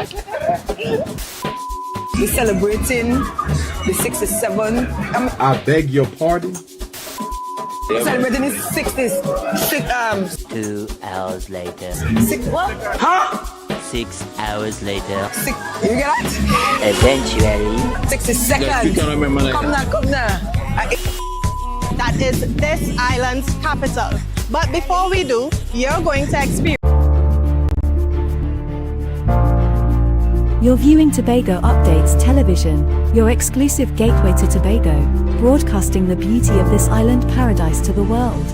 We're celebrating the 67. I beg your pardon? We're celebrating the 60s. 2 hours later. What? Huh? 6 hours later. You get that? Eventually. 60 seconds. Come now. That is this island's capital. But before we do, you're going to experience. You're viewing Tobago Updates Television, your exclusive gateway to Tobago, broadcasting the beauty of this island paradise to the world.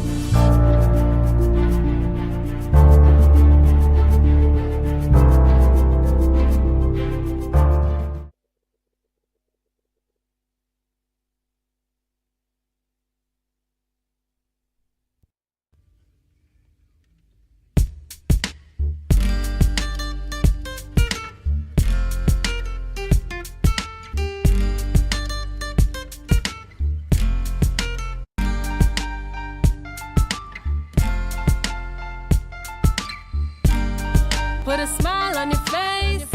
Put a smile on your face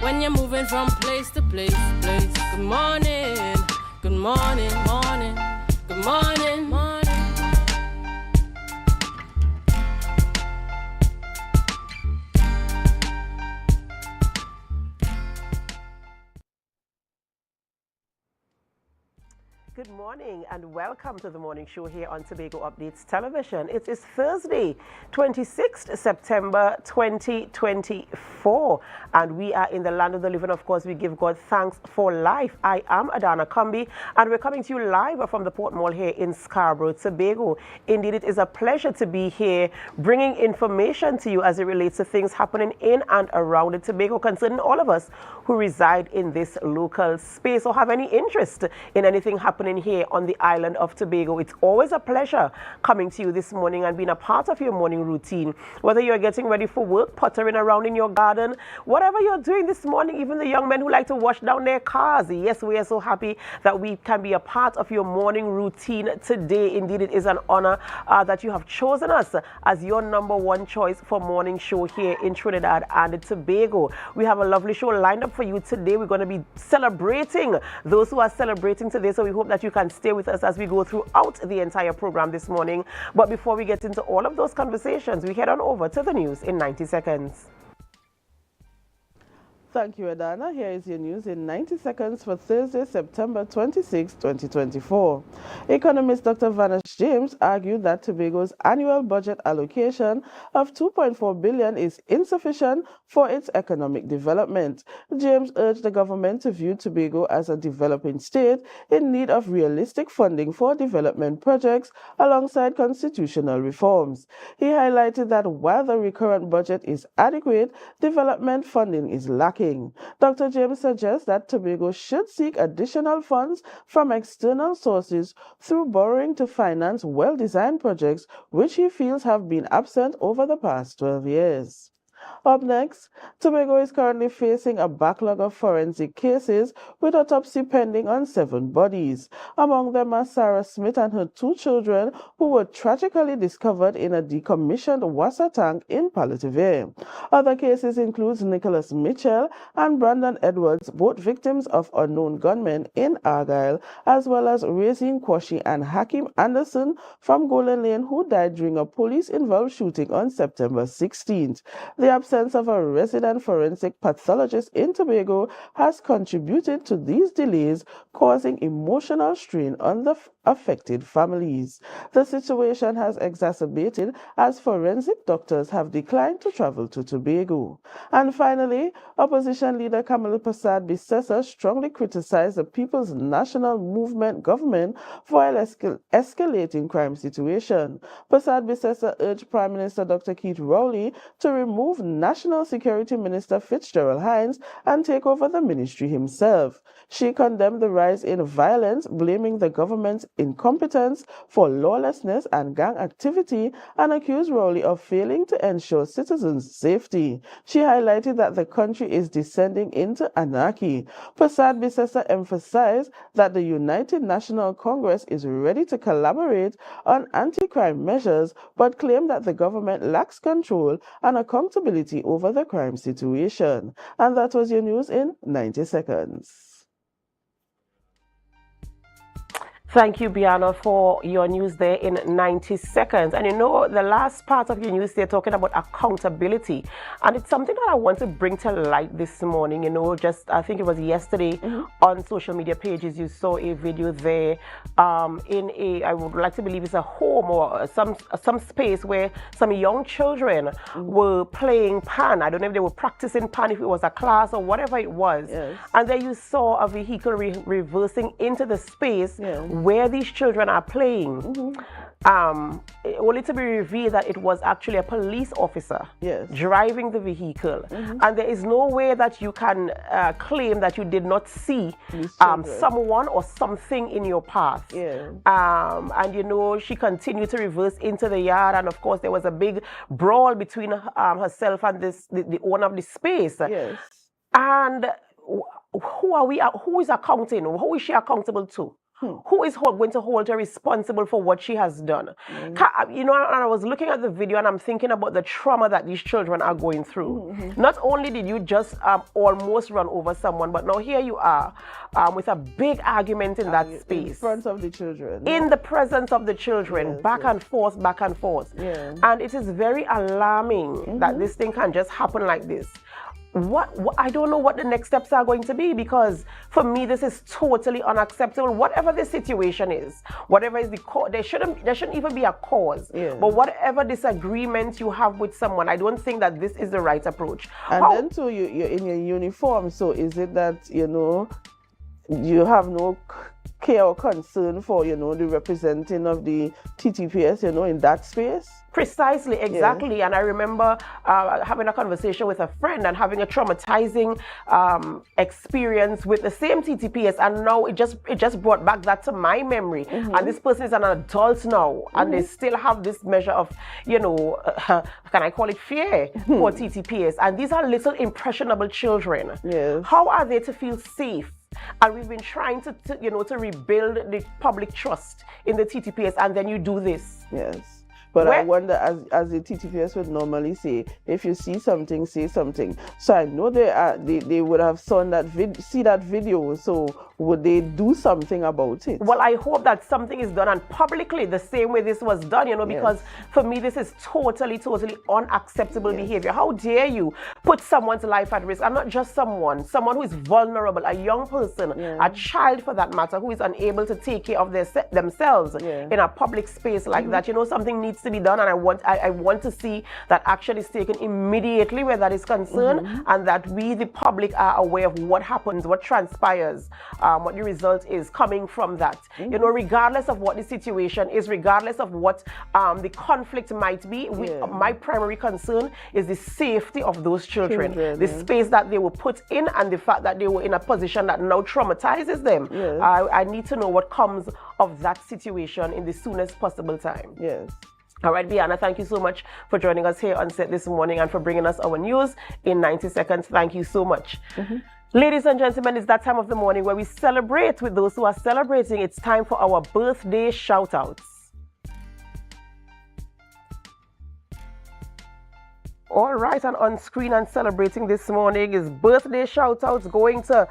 when you're moving from place to place. Good morning, good morning, morning, good morning, morning. Good morning and welcome to the morning show here on Tobago Updates Television. It is Thursday, 26th September 2024, and we are in the land of the living. Of course, we give God thanks for life. I am Adana Kumbi, and we're coming to you live from the Port Mall here in Scarborough, Tobago. Indeed, it is a pleasure to be here bringing information to you as it relates to things happening in and around the Tobago concerning all of us who reside in this local space or have any interest in anything happening here on the island of Tobago. It's always a pleasure coming to you this morning and being a part of your morning routine. Whether you're getting ready for work, pottering around in your garden, whatever you're doing this morning, even the young men who like to wash down their cars. Yes, we are so happy that we can be a part of your morning routine today. Indeed, it is an honor that you have chosen us as your #1 choice for morning show here in Trinidad and Tobago. We have a lovely show lined up for you today. We're going to be celebrating those who are celebrating today, so we hope that you can stay with us as we go throughout the entire program this morning. But before we get into all of those conversations, we head on over to the news in 90 seconds. Thank you, Adana. Here is your news in 90 seconds for Thursday, September 26, 2024. Economist Dr. Vanish James argued that Tobago's annual budget allocation of $2.4 billion is insufficient for its economic development. James urged the government to view Tobago as a developing state in need of realistic funding for development projects alongside constitutional reforms. He highlighted that while the recurrent budget is adequate, development funding is lacking. Dr. James suggests that Tobago should seek additional funds from external sources through borrowing to finance well-designed projects which he feels have been absent over the past 12 years. Up next, Tobago is currently facing a backlog of forensic cases with autopsy pending on 7 bodies. Among them are Sarah Smith and her 2 children who were tragically discovered in a decommissioned water tank in Palativere. Other cases include Nicholas Mitchell and Brandon Edwards, both victims of unknown gunmen in Argyle, as well as Razin Kwashi and Hakim Anderson from Golden Lane, who died during a police-involved shooting on September 16th. The absence of a resident forensic pathologist in Tobago has contributed to these delays, causing emotional strain on the affected families. The situation has exacerbated as forensic doctors have declined to travel to Tobago. And finally, opposition leader Kamal Prasad Bissessa strongly criticized the People's National Movement government for an escalating crime situation. Prasad Bissessa urged Prime Minister Dr. Keith Rowley to remove National Security Minister Fitzgerald Hines and take over the ministry himself. She condemned the rise in violence, blaming the government's incompetence for lawlessness and gang activity, and accused Rowley of failing to ensure citizens' safety. She highlighted that the country is descending into anarchy. Prasad Bissessa emphasized that the United National Congress is ready to collaborate on anti-crime measures, but claimed that the government lacks control and accountability accountability over the crime situation. And that was your news in 90 seconds. Thank you, Biana, for your news there in 90 seconds. And you know, the last part of your news, they're talking about accountability. And it's something that I want to bring to light this morning. You know, just I think it was yesterday on social media pages, you saw a video there in I would like to believe it's a home or some space where some young children were playing pan. I don't know if they were practicing pan, if it was a class or whatever it was. Yes. And then you saw a vehicle reversing into the space where these children are playing, only to be revealed that it was actually a police officer driving the vehicle. And there is no way that you can claim that you did not see someone or something in your path. And you know, she continued to reverse into the yard, and of course there was a big brawl between herself and the owner of the space. And who is accounting? Who is she accountable to? Who is going to hold her responsible for what she has done? You know, and I was looking at the video and I'm thinking about the trauma that these children are going through. Not only did you just almost run over someone, but now here you are with a big argument in that space. In front of the children. In the presence of the children, back and forth, back and forth. And it is very alarming that this thing can just happen like this. What I don't know what the next steps are going to be, because for me this is totally unacceptable. Whatever the situation is, whatever is the cause, there shouldn't even be a cause. But whatever disagreement you have with someone, I don't think that this is the right approach. And then too, you're in your uniform, so is it that, you know, you have no care or concern for, you know, the representing of the TTPS, you know, in that space? Precisely, exactly. And I remember having a conversation with a friend and having a traumatizing experience with the same TTPS, and now it just brought back that to my memory. And this person is an adult now, and they still have this measure of, you know, can I call it fear for TTPS? And these are little impressionable children. How are they to feel safe? And we've been trying to you know, to rebuild the public trust in the TTPS, and then you do this. But I wonder, as the TTPS would normally say, if you see something, say something. So I know they would have seen that video. So would they do something about it? Well, I hope that something is done, and publicly the same way this was done, you know, because for me this is totally unacceptable behavior. How dare you put someone's life at risk, and not just someone who is vulnerable, a young person, a child for that matter, who is unable to take care of themselves in a public space like that. You know, something needs to be done, and I want to see that action is taken immediately where that is concerned, and that we, the public, are aware of what happens, what transpires, what the result is coming from that. You know, regardless of what the situation is, regardless of what the conflict might be, my primary concern is the safety of those children, the space that they were put in, and the fact that they were in a position that now traumatizes them. I need to know what comes of that situation in the soonest possible time. All right, Biana, thank you so much for joining us here on set this morning and for bringing us our news in 90 seconds. Thank you so much. Ladies and gentlemen, it's that time of the morning where we celebrate with those who are celebrating. It's time for our birthday shout-outs. All right, and on screen and celebrating this morning is birthday shout-outs going to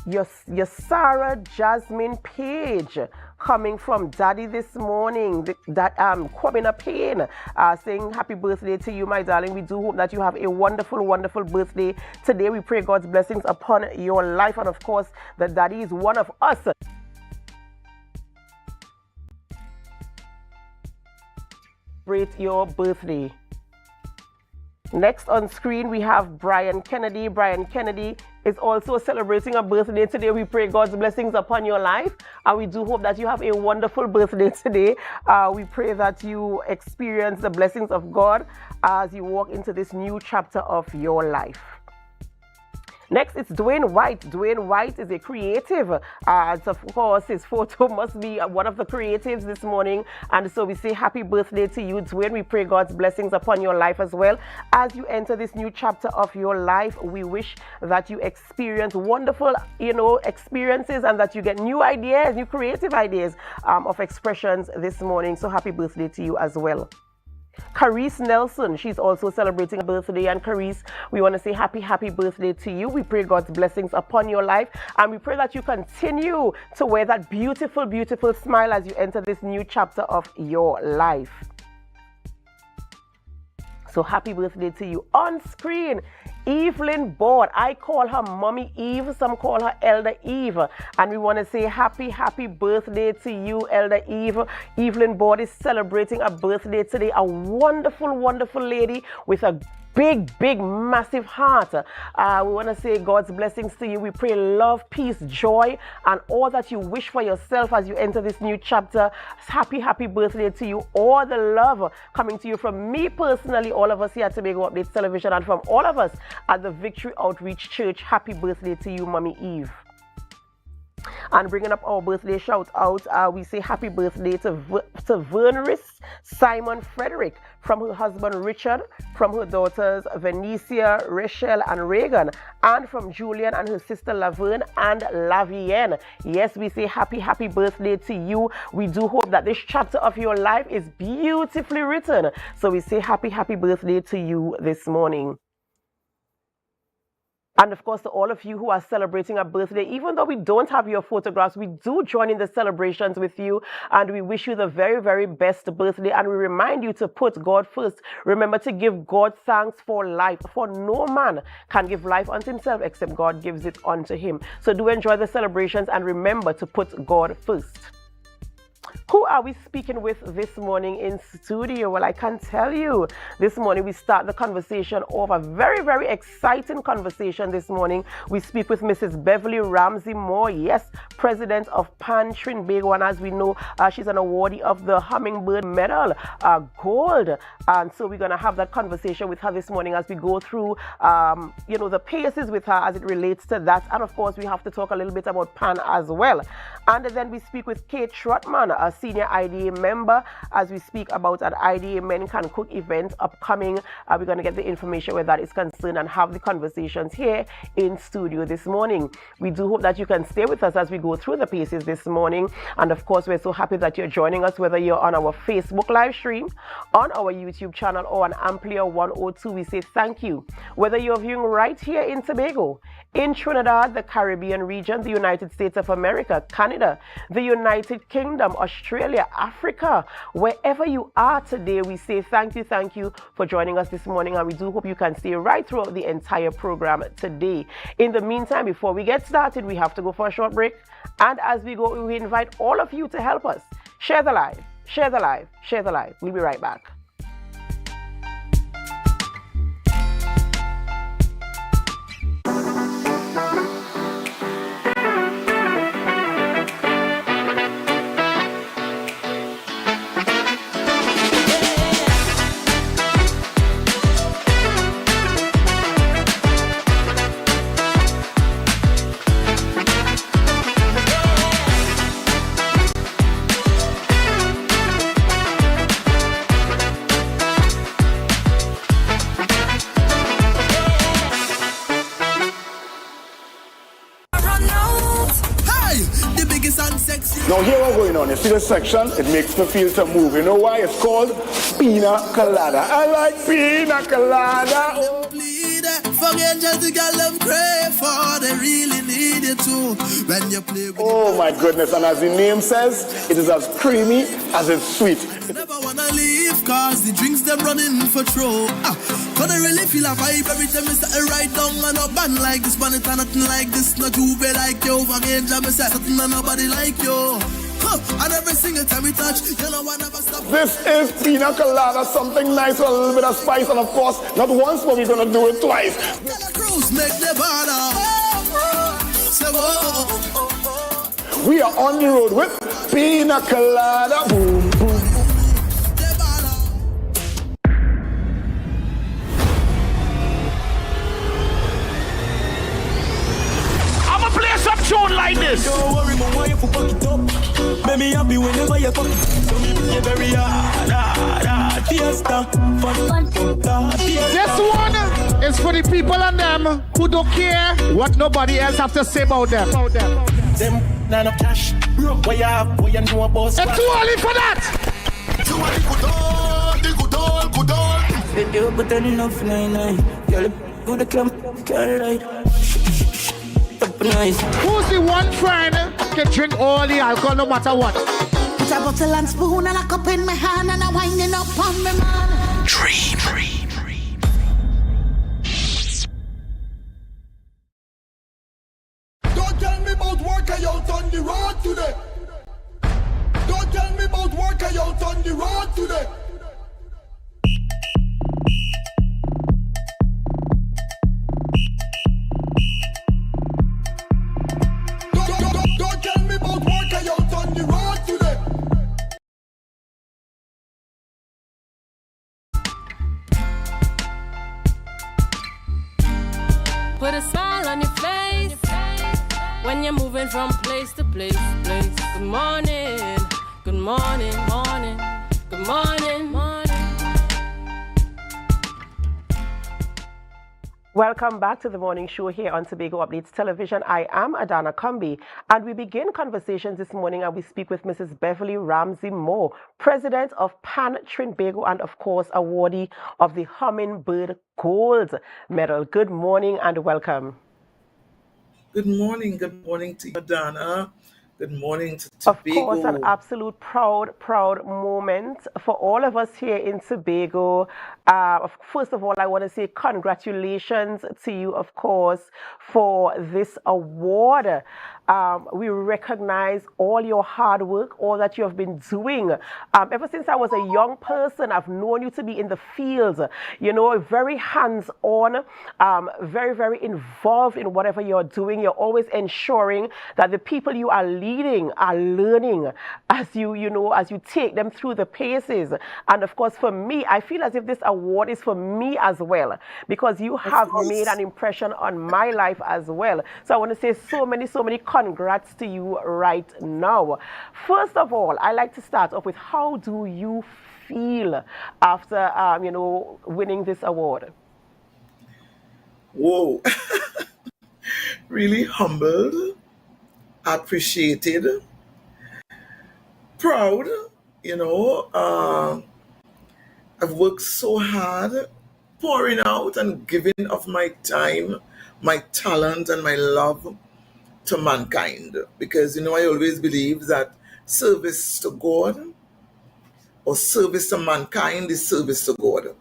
your Sarah Jasmine Page, coming from Daddy this morning, that Kwabena Payne, saying happy birthday to you, my darling. We do hope that you have a wonderful, wonderful birthday today. We pray God's blessings upon your life, and of course, that Daddy is one of us. Celebrate your birthday. Next on screen, we have Brian Kennedy. Brian Kennedy is also celebrating a birthday today. We pray God's blessings upon your life, and we do hope that you have a wonderful birthday today. We pray that you experience the blessings of God as you walk into this new chapter of your life. Next, it's Dwayne White. Dwayne White is a creative. Of course, his photo must be one of the creatives this morning. And so we say happy birthday to you, Dwayne. We pray God's blessings upon your life as well. As you enter this new chapter of your life, we wish that you experience wonderful, experiences, and that you get new ideas, new creative ideas of expressions this morning. So happy birthday to you as well. Carice Nelson, she's also celebrating a birthday. And Carice, we want to say happy birthday to you. We pray God's blessings upon your life, and we pray that you continue to wear that beautiful, beautiful smile as you enter this new chapter of your life. So happy birthday to you. On screen, Evelyn Board. I call her Mommy Eve. Some call her Elder Eve. And we want to say happy birthday to you, Elder Eve. Evelyn Board is celebrating a birthday today. A wonderful, wonderful lady with a big, massive heart. We want to say God's blessings to you. We pray love, peace, joy, and all that you wish for yourself as you enter this new chapter. Happy birthday to you. All the love coming to you from me personally, all of us here at Tobago Updates Television, and from all of us at the Victory Outreach Church. Happy birthday to you, Mommy Eve. And bringing up our birthday shout out, we say happy birthday to Verneris Simon Frederick, from her husband Richard, from her daughters Venetia, Rachel, and Reagan, and from Julian and her sister Laverne and Lavienne. Yes, we say happy birthday to you. We do hope that this chapter of your life is beautifully written. So we say happy birthday to you this morning. And of course, to all of you who are celebrating a birthday, even though we don't have your photographs, we do join in the celebrations with you, and we wish you the very best birthday. And we remind you to put God first. Remember to give God thanks for life, for no man can give life unto himself except God gives it unto him. So do enjoy the celebrations, and remember to put God first. Who are we speaking with this morning in studio? Well, I can tell you, this morning we start the conversation off, a very exciting conversation this morning. We speak with Mrs. Beverly Ramsey-Moore, yes, president of Pan Trinbago, and as we know, she's an awardee of the Hummingbird Medal, Gold. And so we're going to have that conversation with her this morning as we go through, the paces with her as it relates to that. And of course, we have to talk a little bit about Pan as well. And then we speak with Kate Trotman, a senior IDA member, as we speak about an IDA Men Can Cook event upcoming. We're going to get the information where that is concerned and have the conversations here in studio this morning. We do hope that you can stay with us as we go through the paces this morning. And of course, we're so happy that you're joining us, whether you're on our Facebook live stream, on our YouTube channel, or on Amplia 102. We say thank you. Whether you're viewing right here in Tobago, in Trinidad, the Caribbean region, the United States of America, Canada, the United Kingdom, Australia, Africa, wherever you are today, we say thank you for joining us this morning, and we do hope you can stay right throughout the entire program today. In the meantime, before we get started, we have to go for a short break, and as we go, we invite all of you to help us share the live. We'll be right back. Now here we're going on, you see this section, it makes me feel to move. You know why? It's called Pina Colada. I like Pina Colada. Oh my goodness, and as the name says, it is as creamy as it's sweet. Never wanna leave, cause the drinks them running for throw. But I really feel a vibe every time I start right down and a band like this, but it's nothing like this, not you be like you, again, jam I say something and nobody like you. And every single time we touch, you know I never stop. This is Pina Colada, something nice with a little bit of spice, and of course, not once, but we're gonna do it twice. Cruise, make the we are on the road with Pina Colada. Boom, boom. Tune like this. Don't worry, my wife will fuck it up. Make me happy whenever you fuck it. So me play very hard, fiesta. This one is for the people and them who don't care what nobody else have to say about them. Them none of cash. Broke where you have, where you know about. It's too early for that. Too early, good old Fit you, but then enough 99. Girl, go the club, girl, right. Up nice. Who's the one friend can drink all the alcohol no matter what? Put a bottle and spoon and a cup in my hand and a winding up on me man. Dream. Don't tell me about work I out on the road today. Don't tell me about work I out on the road today. Don't tell me about work I out on the road today. Put a smile on your face when you're moving from place to place. Good morning, good morning, morning, good morning, morning. Welcome back to the morning show here on Tobago Updates Television. I am Adana Kumbi, and we begin conversations this morning and we speak with Mrs. Beverly Ramsey-Moore, President of Pan Trinbago and, of course, awardee of the Hummingbird Gold Medal. Good morning and welcome. Good morning to you, Adana. Good morning to Tobago. Of course, an absolute proud moment for all of us here in Tobago. First of all, I want to say congratulations to you, of course, for this award. We recognize all your hard work, all that you have been doing. Ever since I was a young person, I've known you to be in the fields, you know, very hands-on, very involved in whatever you're doing. You're always ensuring that the people you are leading are learning as you take them through the paces. And of course, for me, I feel as if this award is for me as well, because you have made an impression on my life as well. So I want to say so many congrats to you right now. First of all, I like to start off with, how do you feel after winning this award? Whoa. Really humbled, appreciated, proud. I've worked so hard, pouring out and giving of my time, my talent, and my love to mankind. Because, I always believe that service to God or service to mankind is service to God.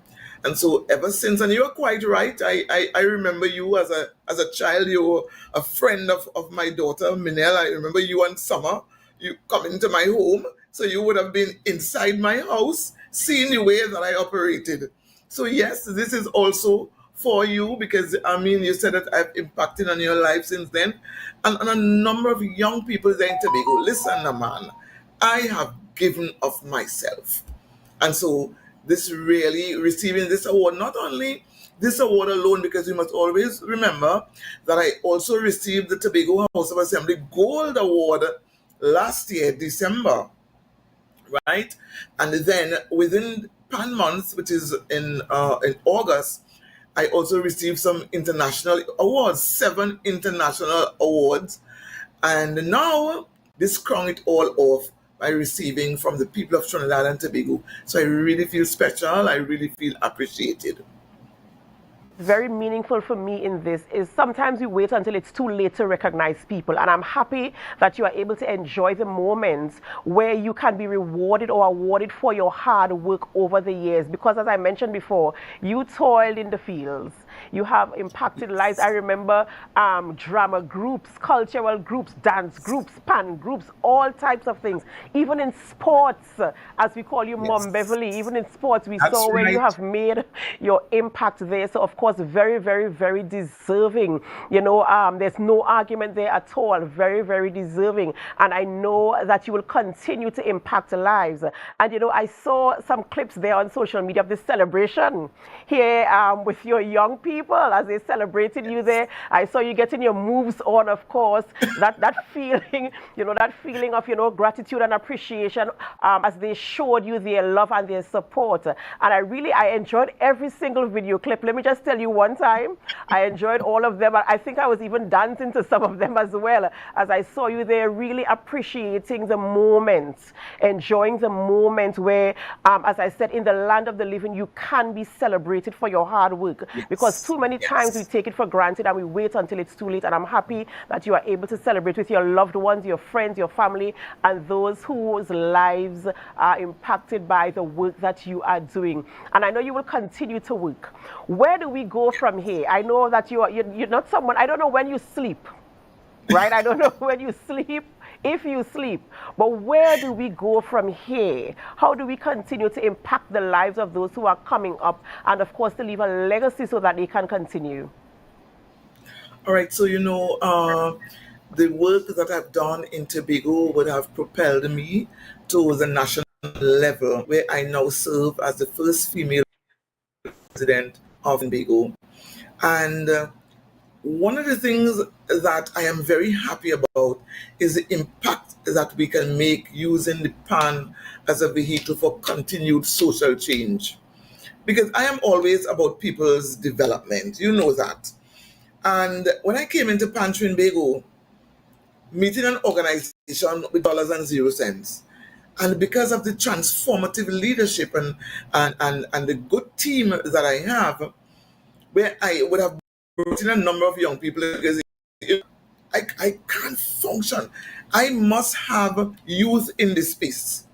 And so ever since, and you're quite right, I remember you as a child. You were a friend of my daughter, Minelle. I remember you on summer, you coming to my home. So you would have been inside my house, seeing the way that I operated. So yes, this is also for you, because you said that I've impacted on your life since then. And a number of young people there in Tobago. Listen, man, I have given of myself. And so this really, receiving this award, not only this award alone, because we must always remember that I also received the Tobago House of Assembly Gold Award last year, December, right? And then within Pan month, which is in August, I also received some international awards, 7 international awards. And now this crown it all off by receiving from the people of Trinidad and Tobago. So I really feel special. I really feel appreciated. Very meaningful for me in this is sometimes we wait until it's too late to recognize people, and I'm happy that you are able to enjoy the moments where you can be rewarded or awarded for your hard work over the years, because as I mentioned before, you toiled in the fields. You have impacted lives. I remember drama groups, cultural groups, dance groups, pan groups, all types of things. Even in sports, as we call you, Mom Beverly, even in sports, we saw where you have made your impact there. So of course, very deserving. There's no argument there at all. Very deserving. And I know that you will continue to impact lives. And I saw some clips there on social media of this celebration here with your young people people as they celebrated you there. I saw you getting your moves on, of course. That feeling, that feeling of, gratitude and appreciation as they showed you their love and their support. And I enjoyed every single video clip. Let me just tell you one time, I enjoyed all of them. I think I was even dancing to some of them as well, as I saw you there really appreciating the moment, enjoying the moment where, as I said, in the land of the living, you can be celebrated for your hard work. Yes. Because too many times we take it for granted and we wait until it's too late. And I'm happy that you are able to celebrate with your loved ones, your friends, your family, and those whose lives are impacted by the work that you are doing. And I know you will continue to work. Where do we go from here? I know that you're not someone, I don't know when you sleep, right? I don't know when you sleep, if you sleep, but where do we go from here? How do we continue to impact the lives of those who are coming up, and of course to leave a legacy so that they can continue? All right, so the work that I've done in Tobago would have propelled me to the national level, where I now serve as the first female president of Tobago. And one of the things that I am very happy about is the impact that we can make using the PAN as a vehicle for continued social change. Because I am always about people's development, you know that. And when I came into PAN Tobago, meeting an organization with dollars and 0 cents, and because of the transformative leadership and the good team that I have, where I would have brought in a number of young people, because I can't function. I must have youth in this space.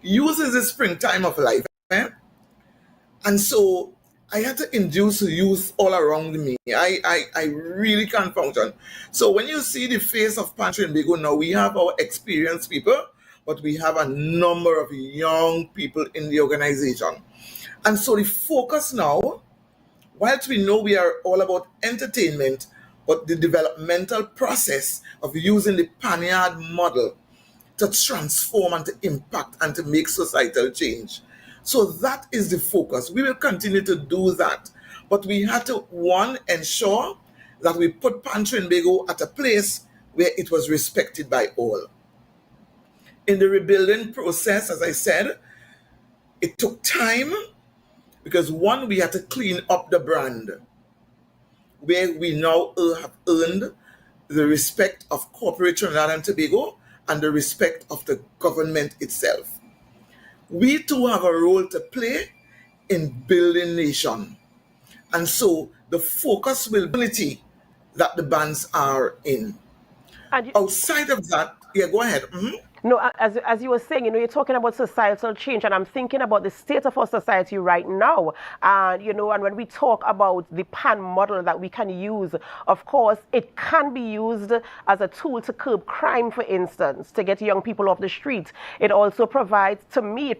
Youth is the springtime of life. And so I had to induce youth all around me. I really can't function. So when you see the face of PAN Tobago now, we have our experienced people, but we have a number of young people in the organization. And so the focus now, whilst we know we are all about entertainment, but the developmental process of using the Panyard model to transform and to impact and to make societal change. So that is the focus. We will continue to do that. But we had to, one, ensure that we put PAN Tobago at a place where it was respected by all. In the rebuilding process, as I said, it took time because, one, we had to clean up the brand, where we now have earned the respect of corporate Trinidad and Tobago and the respect of the government itself. We too have a role to play in building nation. And so the focus will be that the bands are in. Outside of that, yeah, go ahead. Mm-hmm. No, as you were saying, you're talking about societal change, and I'm thinking about the state of our society right now. And, and when we talk about the PAN model that we can use, of course, it can be used as a tool to curb crime, for instance, to get young people off the street. It also provides, to me,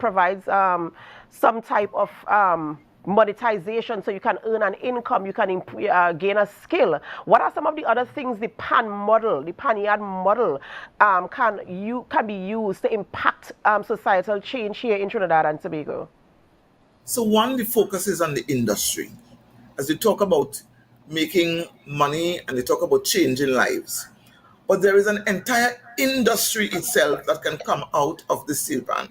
some type of monetization, so you can earn an income, you can gain a skill. What are some of the other things the PAN model, the Panyard model, can be used to impact societal change here in Trinidad and Tobago? So one, the focus is on the industry. As you talk about making money and you talk about changing lives. But there is an entire industry itself that can come out of the steel pan.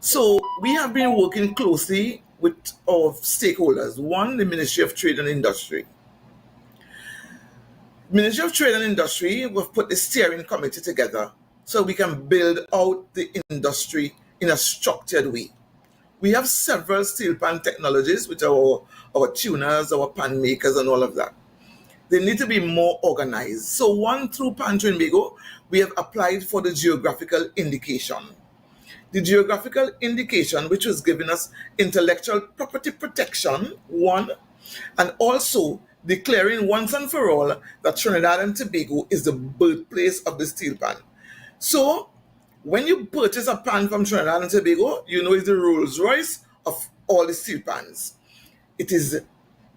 So we have been working closely with our stakeholders. One, the Ministry of Trade and Industry. Ministry of Trade and Industry, we've put the steering committee together so we can build out the industry in a structured way. We have several steel pan technologies, which are our tuners, our pan makers, and all of that. They need to be more organized. So one, through PAN Tobago, we have applied for the geographical indication. The geographical indication, which was giving us intellectual property protection, one, and also declaring once and for all that Trinidad and Tobago is the birthplace of the steel pan. So when you purchase a pan from Trinidad and Tobago, it's the Rolls Royce of all the steel pans. It is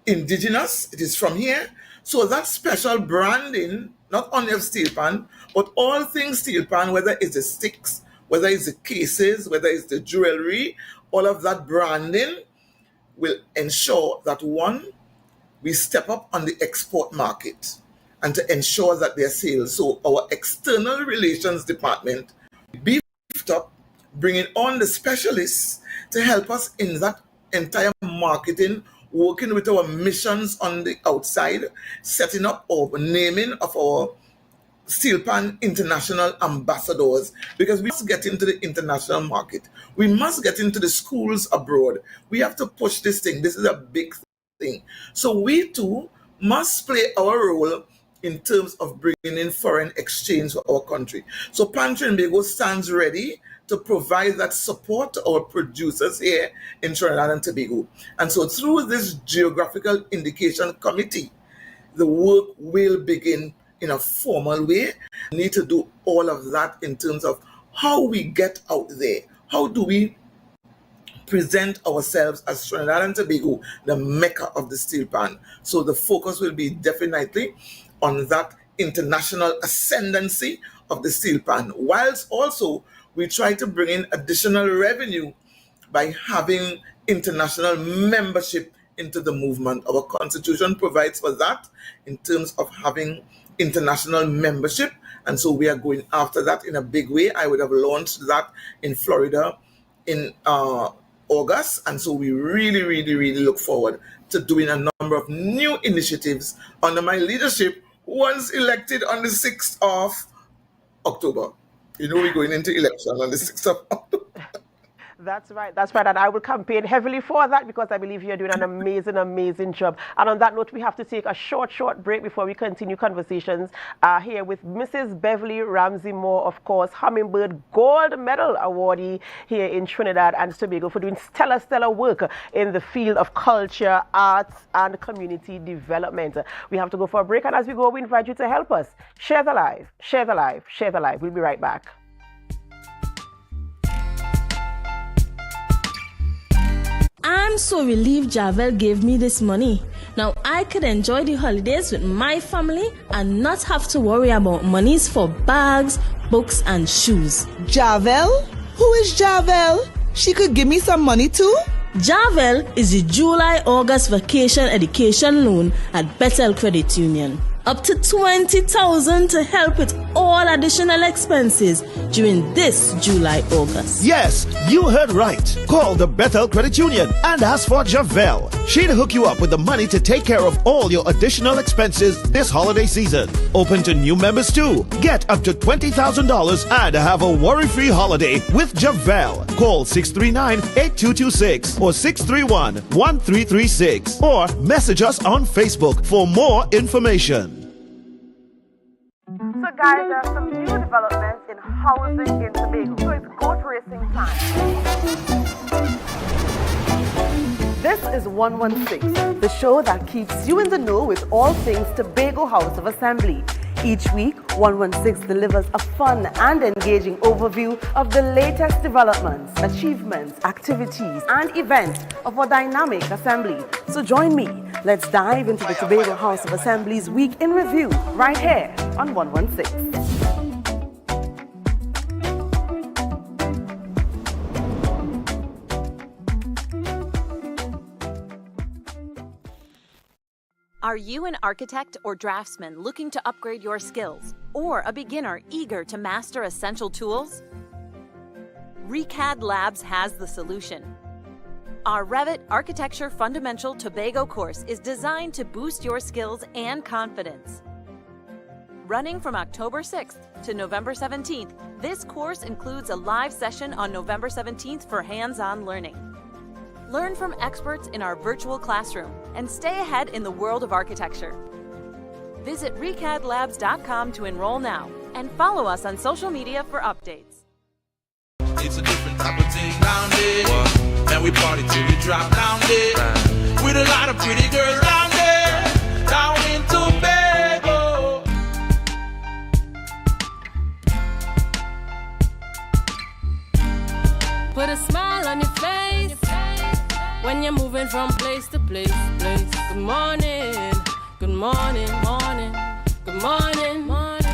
indigenous, it is from here. So that special branding, not only of steel pan, but all things steel pan, whether it's the sticks, whether it's the cases, whether it's the jewelry, all of that branding will ensure that, one, we step up on the export market and to ensure that their sales. So our external relations department beefed up, bringing on the specialists to help us in that entire marketing, working with our missions on the outside, setting up or naming of our steel pan international ambassadors, because we must get into the international market. We must get into the schools abroad. We have to push this thing. This is a big thing. So we too must play our role in terms of bringing in foreign exchange for our country. So Pan Trinbago stands ready to provide that support to our producers here in Trinidad and Tobago. And so through this geographical indication committee, the work will begin in a formal way. We need to do all of that in terms of how we get out there. How do we present ourselves as Trinidad and Tobago, the mecca of the steel pan? So the focus will be definitely on that international ascendancy of the steel pan, whilst also we try to bring in additional revenue by having international membership into the movement. Our constitution provides for that in terms of having international membership, and so we are going after that in a big way. I would have launched that in Florida in August, and so we really look forward to doing a number of new initiatives under my leadership once elected on the 6th of October. You know, we're going into election on the 6th of October. That's right. And I will campaign heavily for that because I believe you're doing an amazing job. And on that note, we have to take a short break before we continue conversations here with Mrs. Beverly Ramsey-Moore, of course, Hummingbird Gold Medal awardee here in Trinidad and Tobago for doing stellar work in the field of culture, arts, and community development. We have to go for a break, and as we go, we invite you to help us. Share the live. We'll be right back. I'm so relieved Javel gave me this money. Now I could enjoy the holidays with my family and not have to worry about monies for bags, books, and shoes. Javel? Who is Javel? She could give me some money too? Javel is the July-August vacation education loan at Bethel Credit Union. Up to $20,000 to help with all additional expenses during this July-August. Yes, you heard right. Call the Bethel Credit Union and ask for Javel. She'll hook you up with the money to take care of all your additional expenses this holiday season. Open to new members too. Get up to $20,000 and have a worry-free holiday with Javel. Call 639-8226 or 631-1336 or message us on Facebook for more information. So guys, there are some new developments in housing in Tobago. So it's goat racing time. This is 116, the show that keeps you in the know with all things Tobago House of Assembly. Each week, 116 delivers a fun and engaging overview of the latest developments, achievements, activities, and events of our dynamic assembly. So join me. Let's dive into the Tobago House of Assembly's Week in Review right here on 116. Are you an architect or draftsman looking to upgrade your skills, or a beginner eager to master essential tools? ReCAD Labs has the solution. Our Revit Architecture Fundamental Tobago course is designed to boost your skills and confidence. Running from October 6th to November 17th, this course includes a live session on November 17th for hands-on learning. Learn from experts in our virtual classroom and stay ahead in the world of architecture. Visit recadlabs.com to enroll now and follow us on social media for updates. It's a different type of thing down there. And we party till we drop down there. With a lot of pretty girls down there. Down in Tobago. Put a smile on your face when you're moving from place to place. Good morning, good morning, morning, good morning, morning.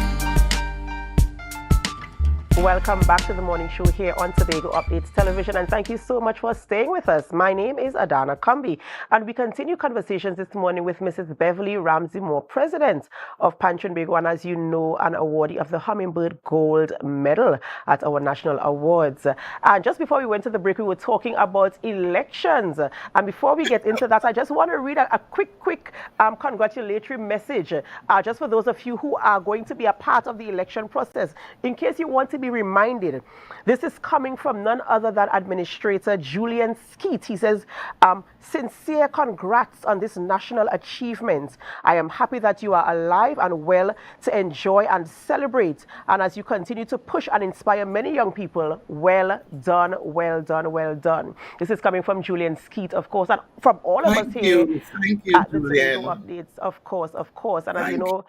Welcome back to the morning show here on Tobago Updates Television, and thank you so much for staying with us. My name is Adana Kumbi, and we continue conversations this morning with Mrs. Beverly Ramsey-Moore, President of Tobago, and as you know, an awardee of the Hummingbird Gold Medal at our national awards. And just before we went to the break, we were talking about elections, and before we get into that, I just want to read a quick congratulatory message just for those of you who are going to be a part of the election process. In case you want to be reminded, this is coming from none other than Administrator Julian Skeet. He says, sincere congrats on this national achievement. I am happy that you are alive and well to enjoy and celebrate. And as you continue to push and inspire many young people, well done, well done, well done. This is coming from Julian Skeet, of course, and from all of us here at the Tobago Updates, of course. And as you know,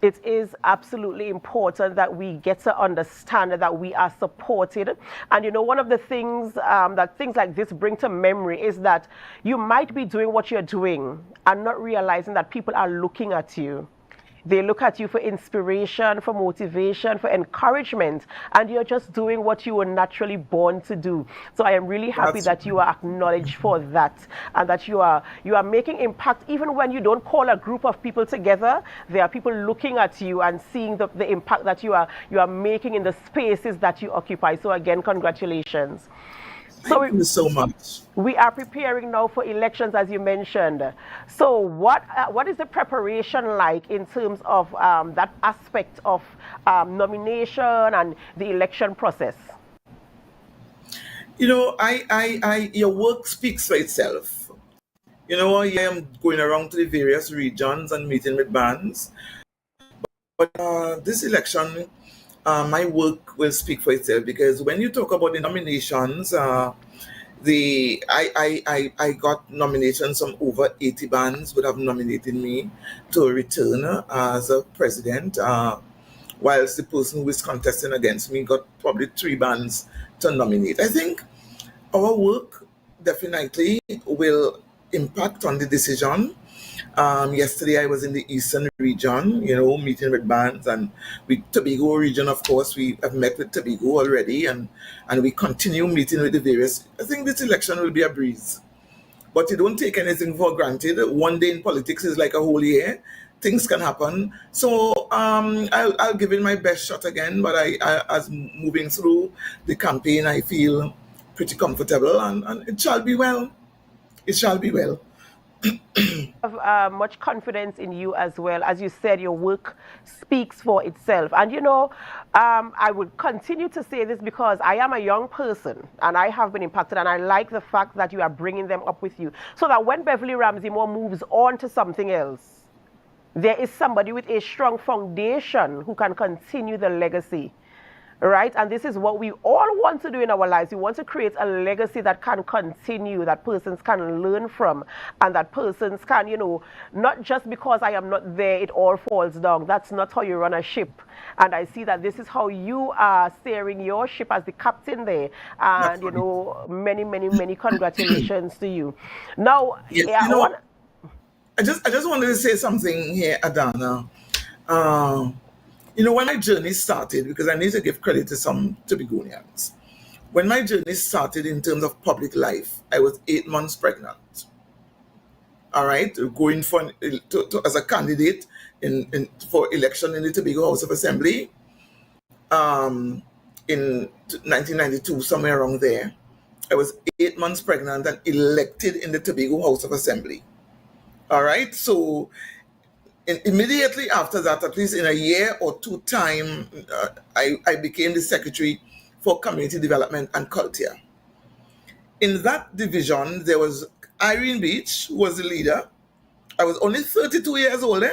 it is absolutely important that we get to understand that we are supported. And you know, one of the things that things like this bring to memory is that you might be doing what you're doing and not realizing that people are looking at you. They look at you for inspiration, for motivation, for encouragement, and you're just doing what you were naturally born to do. So I am really happy that you are acknowledged for that, and that you are making impact even when you don't call a group of people together. There are people looking at you and seeing the impact that you are making in the spaces that you occupy. So again, congratulations. Thank you so much. We are preparing now for elections, as you mentioned. So what is the preparation like in terms of that aspect of nomination and the election process? You know, your work speaks for itself. You know, I am going around to the various regions and meeting with bands. But this election, my work will speak for itself, because when you talk about the nominations, I got nominations from over 80 bands would have nominated me to return as a president, whilst the person who is contesting against me got probably 3 bands to nominate. I think our work definitely will impact on the decision. Yesterday I was in the Eastern region, you know, meeting with bands, and with Tobago region, of course, we have met with Tobago already, and we continue meeting with the various. I think this election will be a breeze, but you don't take anything for granted. One day in politics is like a whole year. Things can happen. So I'll give it my best shot again, but I as moving through the campaign, I feel pretty comfortable, and it shall be well. It shall be well. Have much confidence in you as well. As you said, your work speaks for itself. And you know, I would continue to say this because I am a young person and I have been impacted, and I like the fact that you are bringing them up with you, so that when Beverly Ramsey-Moore moves on to something else, there is somebody with a strong foundation who can continue the legacy. Right? And this is what we all want to do in our lives. We want to create a legacy that can continue, that persons can learn from, and that persons can, you know, not just because I am not there, it all falls down. That's not how you run a ship. And I see that this is how you are steering your ship as the captain there. And, you know, many congratulations to you. Now, I just wanted to say something here, Adana. You know, when my journey started, because I need to give credit to some Tobagonians, when my journey started in terms of public life, I was 8 months pregnant. All right, going for as a candidate for election in the Tobago House of Assembly in 1992, somewhere around there. I was 8 months pregnant and elected in the Tobago House of Assembly. All right, so immediately after that, at least in a year or 2 time, I became the Secretary for Community Development and Culture. In that division, there was Irene Beach, who was the leader. I was only 32 years old.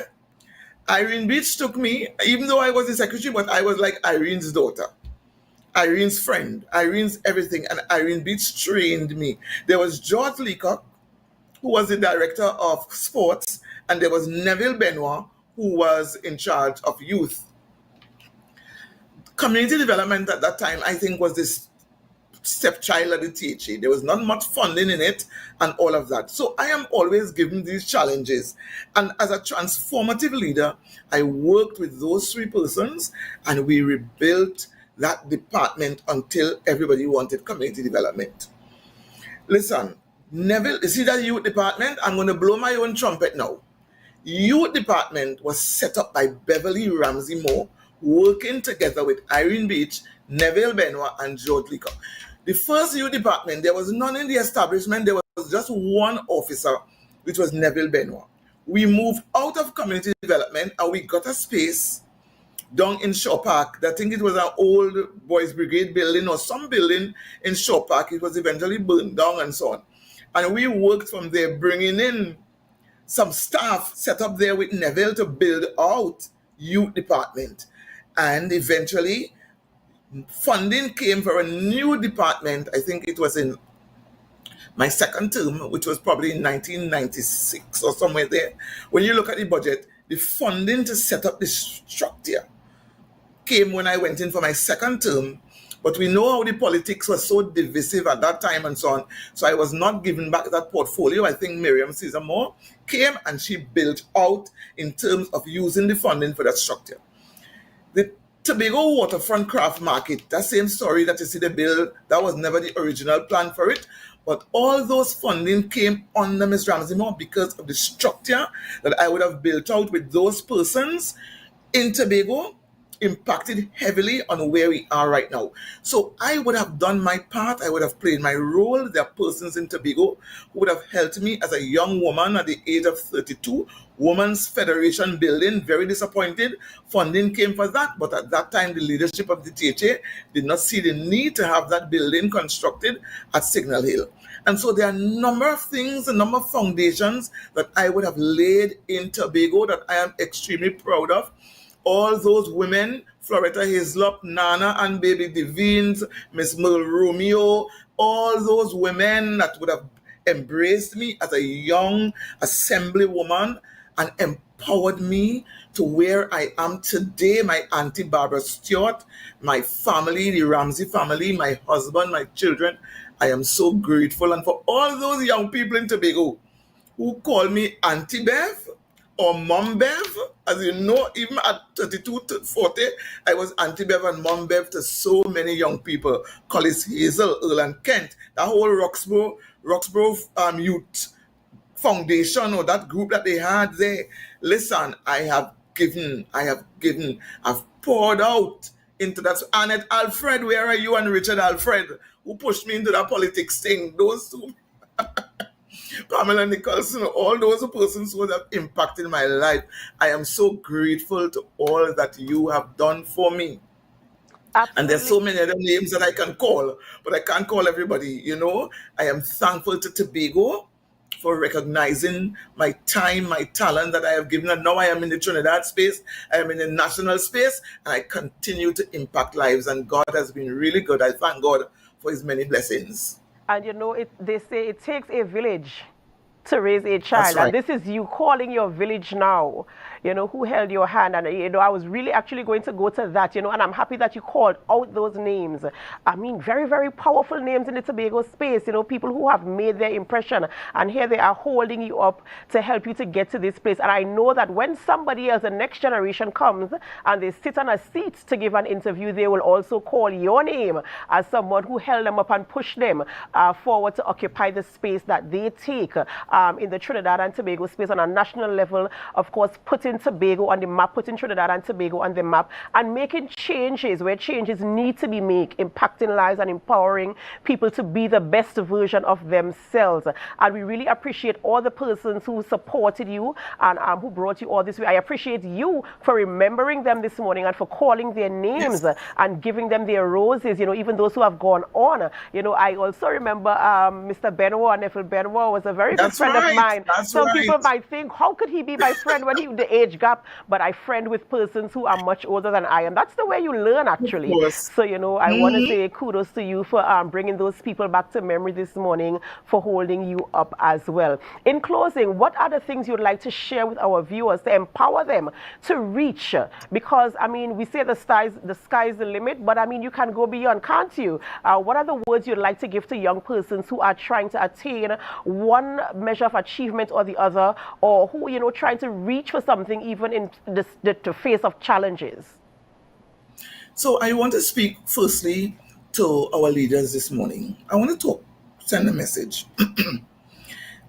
Irene Beach took me, even though I was the secretary, but I was like Irene's daughter, Irene's friend, Irene's everything, and Irene Beach trained me. There was George Leacock, who was the director of sports, and there was Neville Benoit, who was in charge of youth. Community development at that time, I think, was this stepchild of the THA. There was not much funding in it and all of that. So I am always given these challenges. And as a transformative leader, I worked with those 3 persons and we rebuilt that department until everybody wanted community development. Listen, Neville, you see that youth department? I'm going to blow my own trumpet now. Youth department was set up by Beverly Ramsey-Moore, working together with Irene Beach, Neville Benoit, and George Leacock. The first youth department, there was none in the establishment. There was just one officer, which was Neville Benoit. We moved out of community development and we got a space down in Shaw Park. I think it was an old Boys Brigade building or some building in Shaw Park. It was eventually burned down and so on. And we worked from there, bringing in some staff set up there with Neville to build out youth department. And eventually funding came for a new department. I think it was in my second term, which was probably in 1996 or somewhere there. When you look at the budget, the funding to set up this structure came when I went in for my second term. But we know how the politics was so divisive at that time and so on. So I was not given back that portfolio. I think Miriam Caesar-Moore came and she built out in terms of using the funding for that structure. The Tobago Waterfront Craft Market, that same story that you see the bill, that was never the original plan for it. But all those funding came under Ms. Ramsey-Moore because of the structure that I would have built out with those persons in Tobago, impacted heavily on where we are right now. So I would have done my part. I would have played my role. There are persons in Tobago who would have helped me as a young woman at the age of 32. Women's Federation building, very disappointed. Funding came for that, but at that time, the leadership of the THA did not see the need to have that building constructed at Signal Hill. And so there are a number of things, a number of foundations that I would have laid in Tobago that I am extremely proud of. All those women, Floretta Hislop, Nana and Baby Devines, Miss Merle Romeo, all those women that would have embraced me as a young assembly woman and empowered me to where I am today. My Auntie Barbara Stewart, my family, the Ramsey family, my husband, my children. I am so grateful. And for all those young people in Tobago who call me Auntie Bev, or Mom Bev, as you know, even at 32 to 40, I was Auntie Bev and Mom Bev to so many young people. Collis Hazel, Earl and Kent, that whole Roxborough Youth Foundation or that group that they had there. Listen, I've poured out into that. So Annette Alfred, where are you? And Richard Alfred, who pushed me into that politics thing. Those two. Pamela Nicholson, all those persons who have impacted my life. I am so grateful to all that you have done for me. Absolutely. And there's so many other names that I can call, but I can't call everybody, you know. I am thankful to Tobago for recognizing my time, my talent that I have given. And now I am in the Trinidad space, I am in the national space, and I continue to impact lives. And God has been really good. I thank God for his many blessings. And you know, they say it takes a village to raise a child. Right. And this is you calling your village now, you know, who held your hand. And, you know, I was really actually going to go to that, you know, and I'm happy that you called out those names. I mean, very, very powerful names in the Tobago space, you know, people who have made their impression. And here they are holding you up to help you to get to this place. And I know that when somebody else, the next generation comes and they sit on a seat to give an interview, they will also call your name as someone who held them up and pushed them forward to occupy the space that they take in the Trinidad and Tobago space on a national level. Of course, putting Tobago on the map, putting Trinidad and Tobago on the map, and making changes where changes need to be made, impacting lives and empowering people to be the best version of themselves. And we really appreciate all the persons who supported you and who brought you all this way. I appreciate you for remembering them this morning and for calling their names and giving them their roses, you know, even those who have gone on. You know, I also remember Mr. Benoit, Neville Benoit was a very good friend of mine. Some people might think, how could he be my friend when he the age gap? But I friend with persons who are much older than I am. That's the way you learn, actually. So, you know, I want to say kudos to you for bringing those people back to memory this morning, for holding you up as well. In closing, what are the things you'd like to share with our viewers to empower them to reach? Because, I mean, we say the sky's the limit, but I mean, you can go beyond, can't you? What are the words you'd like to give to young persons who are trying to attain one measure of achievement or the other, or who, you know, trying to reach for something even in the face of challenges? So I want to speak firstly to our leaders this morning. I want to send a message.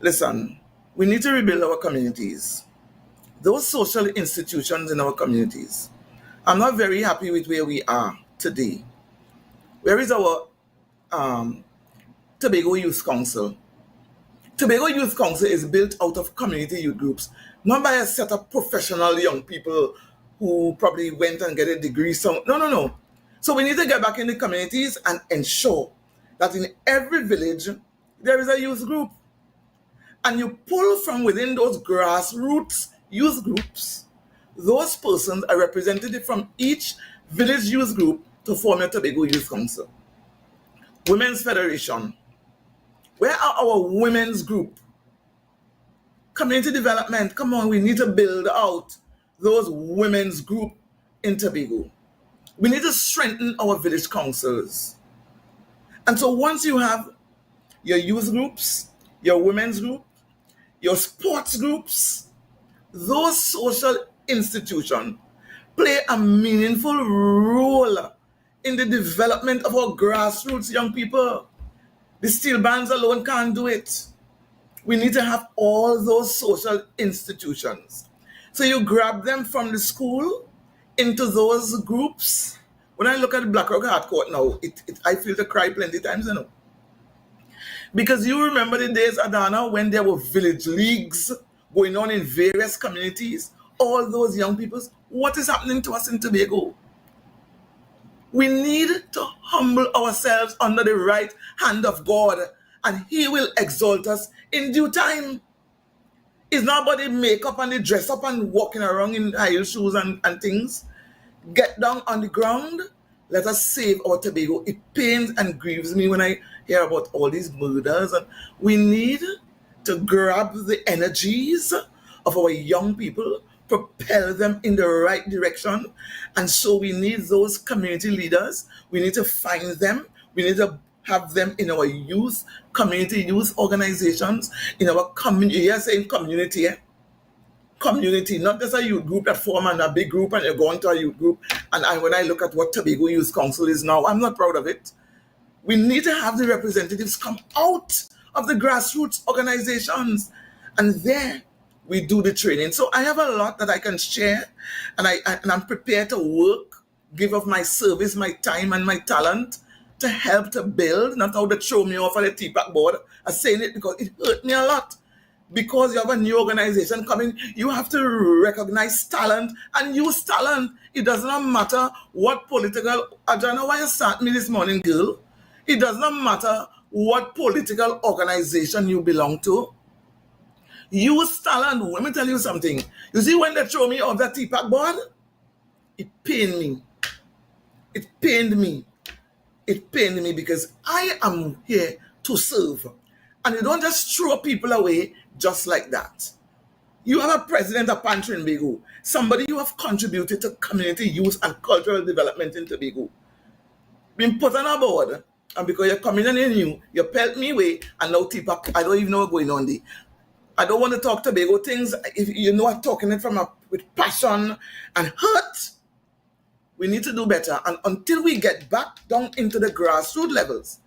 Listen, we need to rebuild our communities. Those social institutions in our communities. I'm not very happy with where we are today. Where is our Tobago Youth Council? Tobago Youth Council is built out of community youth groups, not by a set of professional young people who probably went and get a degree. No. So we need to get back in the communities and ensure that in every village there is a youth group. And you pull from within those grassroots youth groups, those persons are represented from each village youth group to form a Tobago Youth Council. Women's Federation. Where are our women's group? Community development. Come on, we need to build out those women's group in Tobago. We need to strengthen our village councils. And so once you have your youth groups, your women's group, your sports groups, those social institutions play a meaningful role in the development of our grassroots young people. The steel bands alone can't do it. We need to have all those social institutions. So you grab them from the school into those groups. When I look at the Black Rock Hard Court now, I feel to cry plenty times, Because you remember the days, Adana, when there were village leagues going on in various communities, all those young people. What is happening to us in Tobago? We need to humble ourselves under the right hand of God, and He will exalt us in due time. It's not about the makeup and the dress up and walking around in high heel shoes and things. Get down on the ground. Let us save our Tobago. It pains and grieves me when I hear about all these murders. And we need to grab the energies of our young people, propel them in the right direction. And so we need those community leaders. We need to find them. We need to have them in our youth, community youth organizations, in our community. You're saying community, Community, not just a youth group that form and a big group and you're going to a youth group. And when I look at what Tobago Youth Council is now, I'm not proud of it. We need to have the representatives come out of the grassroots organizations. And there we do the training. So I have a lot that I can share, and I'm prepared to work, give of my service, my time, and my talent to help to build, not how to throw me off of the TPAC board. I'm saying it because it hurt me a lot. Because you have a new organization coming, you have to recognize talent and use talent. It does not matter what political, I don't know why you start me this morning, girl. It does not matter what political organization you belong to. Use talent. Let me tell you something. You see, when they throw me off that TPAC board, it pained me. It pained me. It pained me because I am here to serve. And you don't just throw people away just like that. You have a president of Trinbago, somebody who have contributed to community youth and cultural development in Tobago. Been put on a board, and because you're coming in new, you pelt me away, and now TPAC, I don't even know what's going on there. I don't want to talk Tobago things. If you know I'm talking it with passion and hurt, we need to do better. And until we get back down into the grassroots levels,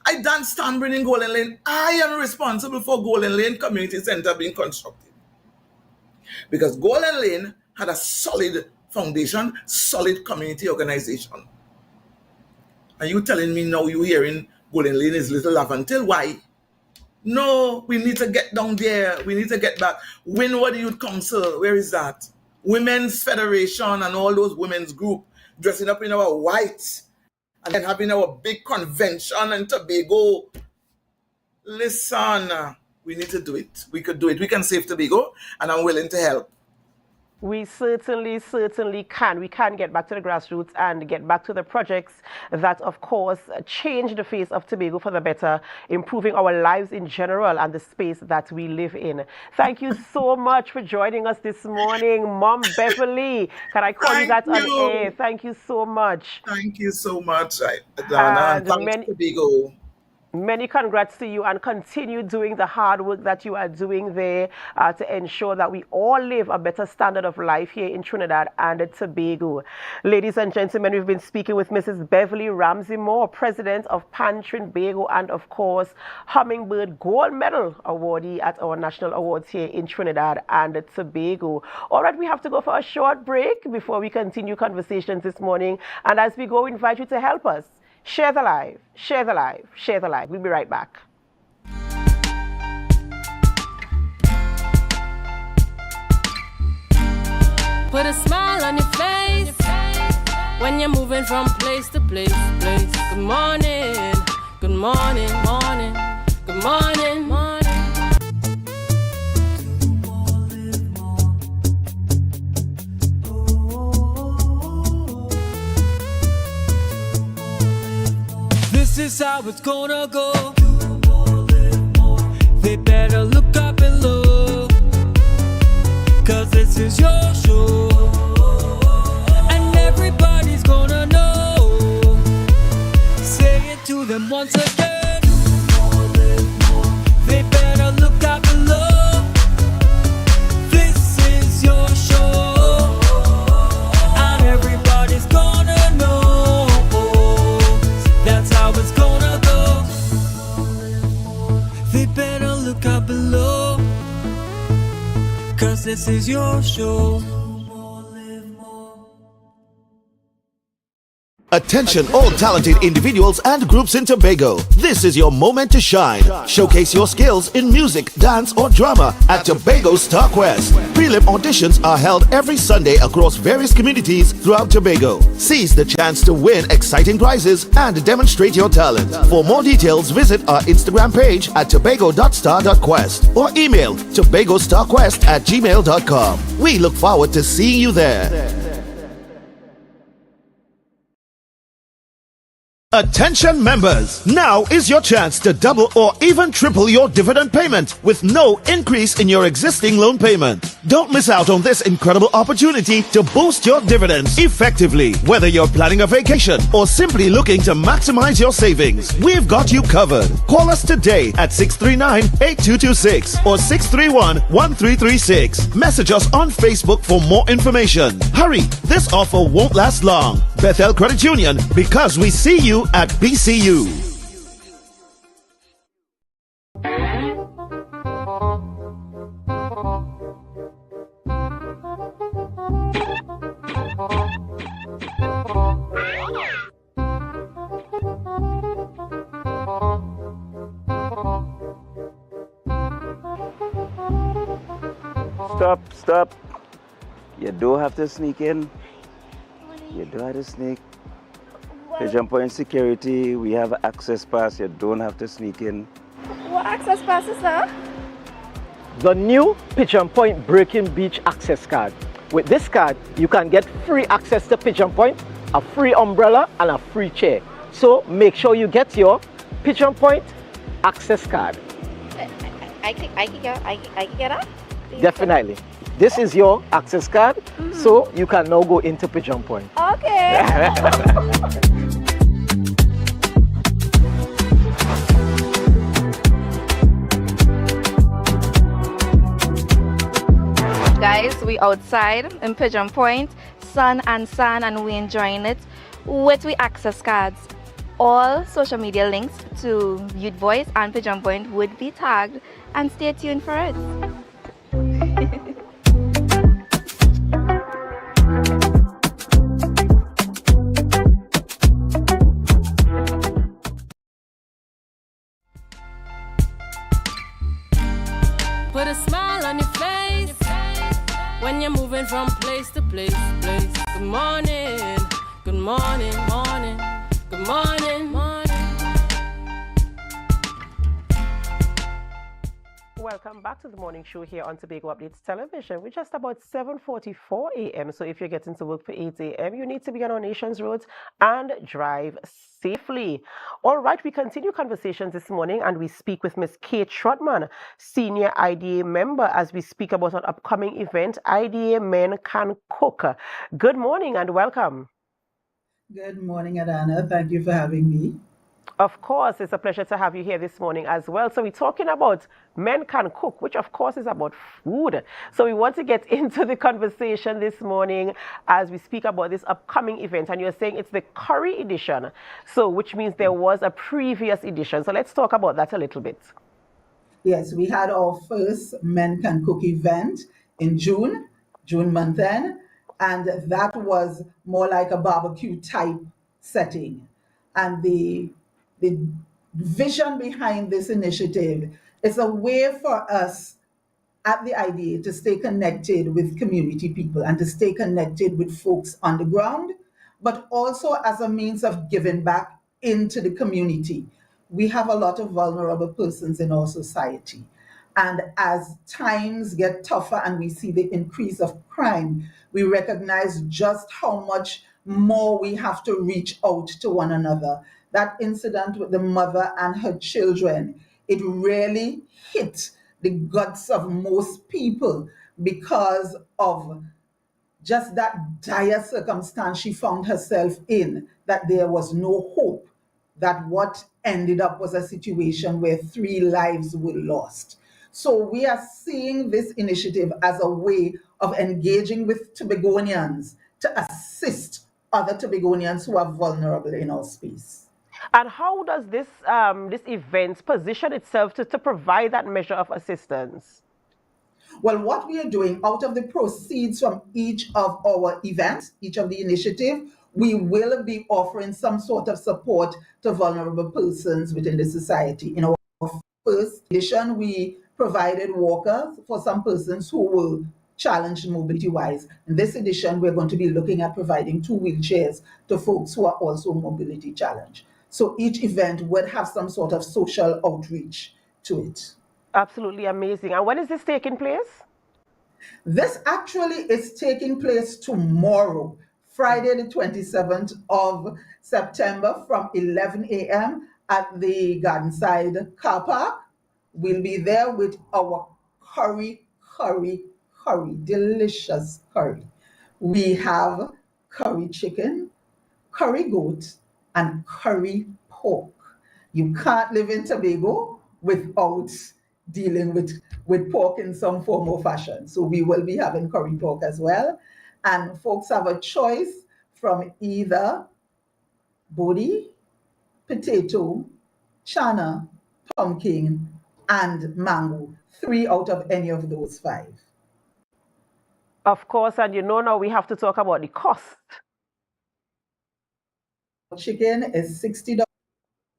I done Stanbridge in Golden Lane. I am responsible for Golden Lane Community Center being constructed. Because Golden Lane had a solid foundation, solid community organization. Are you telling me now you hearing Golden Lane is Little Laventille? Why? No, we need to get down there. We need to get back. Windward Youth Council, where is that? Women's Federation and all those women's group dressing up in our white and then having our big convention in Tobago. Listen, we need to do it. We could do it. We can save Tobago, and I'm willing to help. We certainly can. We can get back to the grassroots and get back to the projects that, of course, change the face of Tobago for the better, improving our lives in general and the space that we live in. Thank you so much for joining us this morning, Mom Beverly. Can I call you that on air? Thank you so much. Thank you so much, Donna. And thanks, Tobago. Many congrats to you, and continue doing the hard work that you are doing there to ensure that we all live a better standard of life here in Trinidad and Tobago. Ladies and gentlemen, we've been speaking with Mrs. Beverly Ramsey-Moore, President of Pan-Trinbago, and of course, Hummingbird Gold Medal awardee at our national awards here in Trinidad and Tobago. All right, we have to go for a short break before we continue conversations this morning. And as we go, we invite you to help us. Share the live, share the live, share the live. We'll be right back. Put a smile on your face when you're moving from place to place. Good morning, good morning, morning, good morning, morning. This is how it's gonna go. They better look up and look, 'cause this is your show, and everybody's gonna know. Say it to them once again. They better look up and look. This is your show, and everybody's gonna know. That's how it's gonna go. They better look up below, 'cause this is your show. Attention all talented individuals and groups in Tobago. This is your moment to shine. Showcase your skills in music, dance or drama at Tobago Star Quest. Prelim auditions are held every Sunday across various communities throughout Tobago. Seize the chance to win exciting prizes and demonstrate your talent. For more details, visit our Instagram page at tobago.star.quest or email tobagostarquest@gmail.com. We look forward to seeing you there. Attention members, now is your chance to double or even triple your dividend payment with no increase in your existing loan payment. Don't miss out on this incredible opportunity to boost your dividends effectively. Whether you're planning a vacation or simply looking to maximize your savings, we've got you covered. Call us today at 639-8226 or 631-1336. Message us on Facebook for more information. Hurry, this offer won't last long. Bethel Credit Union, because we see you at BCU. Stop. You don't have to sneak in. You don't have to sneak. Pigeon Point Security, we have an access pass. You don't have to sneak in. What access pass is that? The new Pigeon Point Breaking Beach access card. With this card, you can get free access to Pigeon Point, a free umbrella, and a free chair. So make sure you get your Pigeon Point access card. I can get that? Definitely. This is your access card, so you can now go into Pigeon Point. Okay. Guys, we outside in Pigeon Point, sun and sand, and we enjoying it with we access cards. All social media links to Youth Voice and Pigeon Point would be tagged, and stay tuned for it. Put a smile on your face when you're moving from place to place. Good morning, good morning, morning, good morning, morning. Welcome back to the morning show here on Tobago Updates Television. We're just about 7:44 a.m. So if you're getting to work for 8 a.m., you need to be on our nation's roads and drive safely. All right, we continue conversations this morning and we speak with Miss Kate Trotman, Senior IDA member, as we speak about an upcoming event, IDA Men Can Cook. Good morning and welcome. Good morning, Adana. Thank you for having me. Of course, it's a pleasure to have you here this morning as well. So we're talking about Men Can Cook, which of course is about food. So we want to get into the conversation this morning as we speak about this upcoming event. And you're saying it's the curry edition, so which means there was a previous edition. So let's talk about that a little bit. Yes, we had our first Men Can Cook event in June month end, and that was more like a barbecue type setting. And the vision behind this initiative is a way for us at the IDA to stay connected with community people and to stay connected with folks on the ground, but also as a means of giving back into the community. We have a lot of vulnerable persons in our society. And as times get tougher and we see the increase of crime, we recognize just how much more we have to reach out to one another. That incident with the mother and her children, it really hit the guts of most people because of just that dire circumstance she found herself in, that there was no hope, that what ended up was a situation where 3 lives were lost. So we are seeing this initiative as a way of engaging with Tobagonians to assist other Tobagonians who are vulnerable in our space. And how does this this event position itself to provide that measure of assistance? Well, what we are doing out of the proceeds from each of our events, each of the initiative, we will be offering some sort of support to vulnerable persons within the society. In our first edition, we provided walkers for some persons who were challenged mobility-wise. In this edition, we're going to be looking at providing 2 wheelchairs to folks who are also mobility challenged. So each event would have some sort of social outreach to it. Absolutely amazing. And when is this taking place? This actually is taking place tomorrow, Friday the 27th of September from 11 a.m. at the Gardenside Car Park. We'll be there with our curry, delicious curry. We have curry chicken, curry goat, and curry pork. You can't live in Tobago without dealing with pork in some form or fashion. So we will be having curry pork as well. And folks have a choice from either bodi, potato, chana, pumpkin, and mango. 3 out of any of those 5. Of course, and you know now we have to talk about the cost. Chicken is $60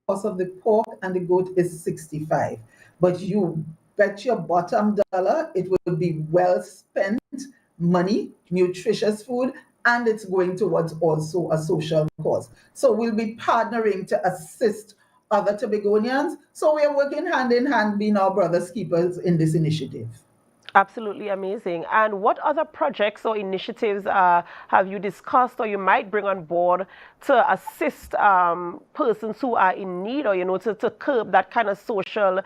of the pork, and the goat is $65. But you bet your bottom dollar it will be well spent money, nutritious food, and it's going towards also a social cause. So we'll be partnering to assist other Tobagonians. So we are working hand in hand, being our brothers keepers in this initiative. Absolutely amazing. And what other projects or initiatives have you discussed or you might bring on board to assist persons who are in need, or, you know, to curb that kind of social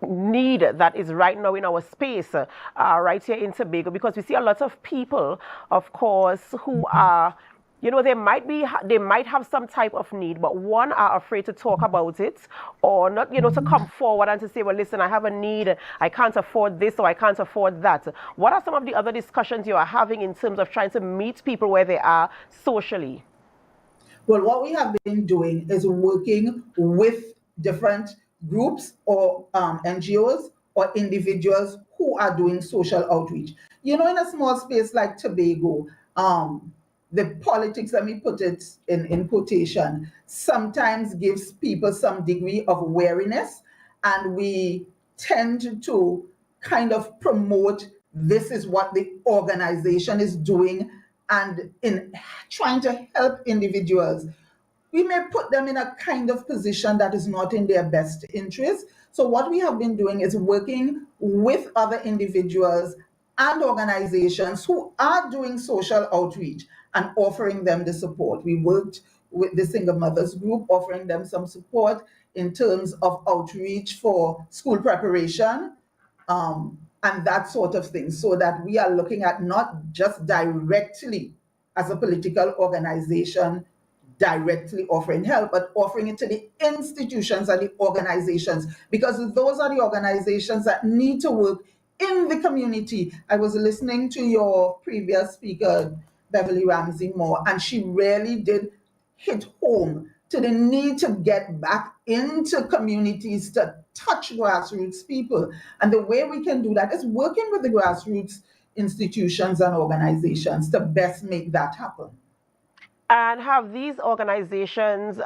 need that is right now in our space right here in Tobago? Because we see a lot of people, of course, who are, you know, they might have some type of need, but one are afraid to talk about it, or not, you know, to come forward and to say, well, listen, I have a need, I can't afford this, or I can't afford that. What are some of the other discussions you are having in terms of trying to meet people where they are socially? Well, what we have been doing is working with different groups or NGOs or individuals who are doing social outreach. You know, in a small space like Tobago, the politics, let me put it in quotation, sometimes gives people some degree of wariness, and we tend to kind of promote this is what the organization is doing, and in trying to help individuals, we may put them in a kind of position that is not in their best interest. So what we have been doing is working with other individuals and organizations who are doing social outreach and offering them the support. We worked with the Single Mothers Group, offering them some support in terms of outreach for school preparation and that sort of thing, so that we are looking at not just directly as a political organization directly offering help, but offering it to the institutions and the organizations, because those are the organizations that need to work in the community. I was listening to your previous speaker, Beverly Ramsey-Moore, and she really did hit home to the need to get back into communities to touch grassroots people. And the way we can do that is working with the grassroots institutions and organizations to best make that happen. And have these organizations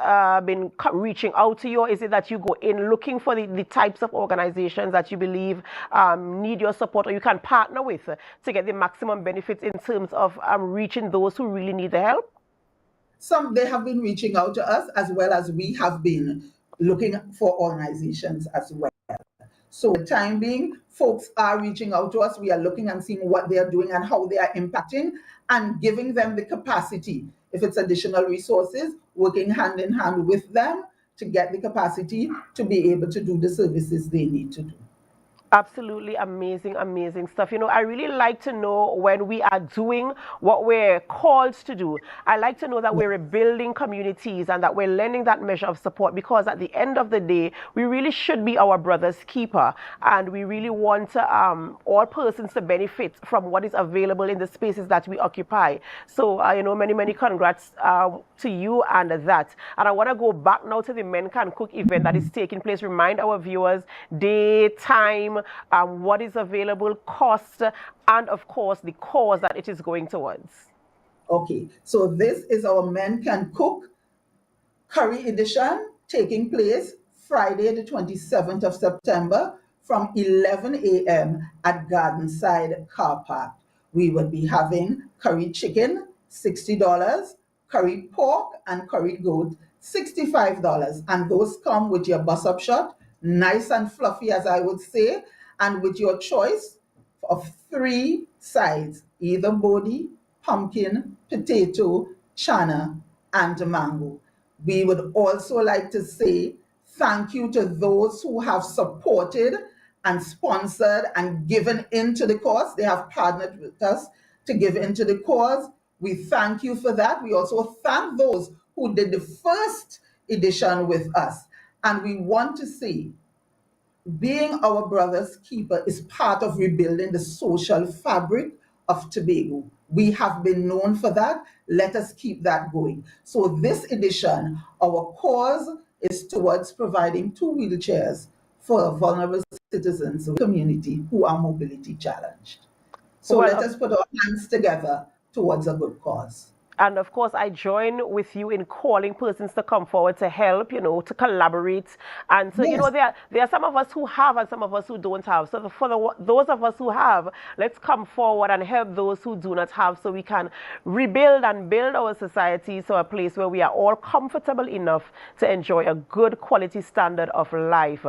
been reaching out to you, or is it that you go in looking for the types of organizations that you believe need your support, or you can partner with to get the maximum benefits in terms of reaching those who really need the help? They have been reaching out to us, as well as we have been looking for organizations as well. So for the time being, folks are reaching out to us. We are looking and seeing what they are doing and how they are impacting, and giving them the capacity. If it's additional resources, working hand in hand with them to get the capacity to be able to do the services they need to do. Absolutely amazing, amazing stuff. You know, I really like to know when we are doing what we're called to do. I like to know that we're rebuilding communities and that we're lending that measure of support, because at the end of the day, we really should be our brother's keeper, and we really want all persons to benefit from what is available in the spaces that we occupy. So, you know, many congrats to you and that. And I want to go back now to the Men Can Cook event that is taking place. Remind our viewers, day, time, what is available, cost, and of course the cause that it is going towards. Okay, so this is our Men Can Cook Curry edition, taking place Friday the 27th of September from 11 a.m. at Gardenside Car Park. We will be having curry chicken, $60, curry pork and curry goat, $65. And those come with your bus-up shot, nice and fluffy, as I would say, and with your choice of 3 sides, either bodi, pumpkin, potato, chana, and mango. We would also like to say thank you to those who have supported and sponsored and given into the cause. They have partnered with us to give into the cause. We thank you for that. We also thank those who did the first edition with us. And we want to say, being our brother's keeper is part of rebuilding the social fabric of Tobago. We have been known for that. Let us keep that going. So this edition, our cause is towards providing 2 wheelchairs for vulnerable citizens of the community who are mobility challenged. So let us put our hands together towards a good cause. And of course, I join with you in calling persons to come forward to help, you know, to collaborate. And so, you know, there are some of us who have and some of us who don't have. So for those of us who have, let's come forward and help those who do not have, so we can rebuild and build our society to a place where we are all comfortable enough to enjoy a good quality standard of life.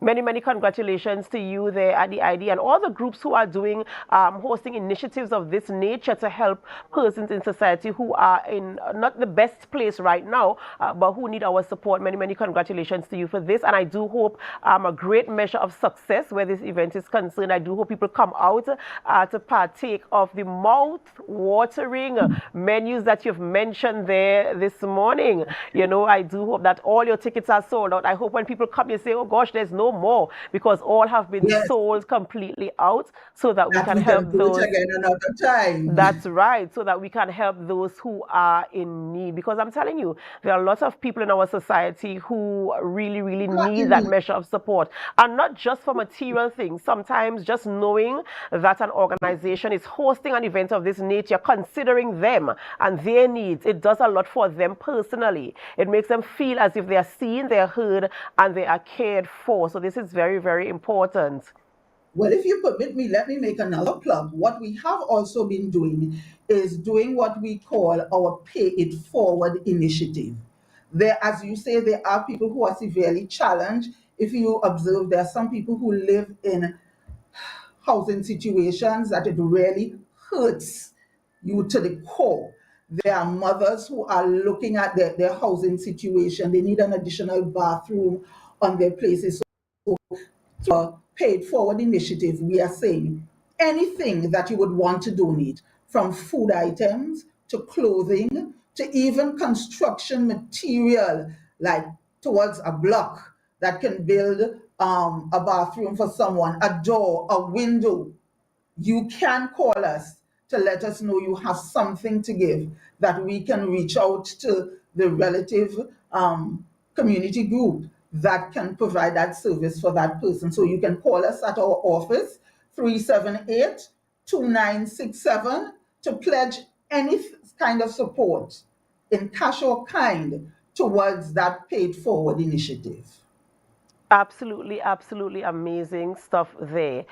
Many congratulations to you there at the ID and all the groups who are doing, hosting initiatives of this nature to help persons in society who are in not the best place right now, but who need our support. Many congratulations to you for this. And I do hope a great measure of success where this event is concerned. I do hope people come out to partake of the mouth-watering menus that you've mentioned there this morning. You know, I do hope that all your tickets are sold out. I hope when people come, you say, oh gosh, there's no more, because all have been sold completely out, so that we can help those. Again another time. That's right, so that we can help those who are in need. Because I'm telling you, there are lots of people in our society who really need that measure of support, and not just for material things. Sometimes just knowing that an organization is hosting an event of this nature, considering them and their needs, it does a lot for them personally. It makes them feel as if they are seen, they are heard, and they are cared for. So this is very important. Well, if you permit me, let me make another plug. What we have also been doing is doing what we call our Pay It Forward initiative. There, as you say, there are people who are severely challenged. If you observe, there are some people who live in housing situations that it really hurts you to the core. There are mothers who are looking at their housing situation. They need an additional bathroom on their places. So Pay It Forward initiative, we are saying anything that you would want to donate, from food items to to clothing, to even construction material, like towards a block that can build a bathroom for someone, a door, a window. You can call us to let us know you have something to give, that we can reach out to the relative community group that can provide that service for that person. So you can call us at our office, 378-2967, to pledge any kind of support in cash or kind towards that paid forward initiative. Absolutely, absolutely amazing stuff there.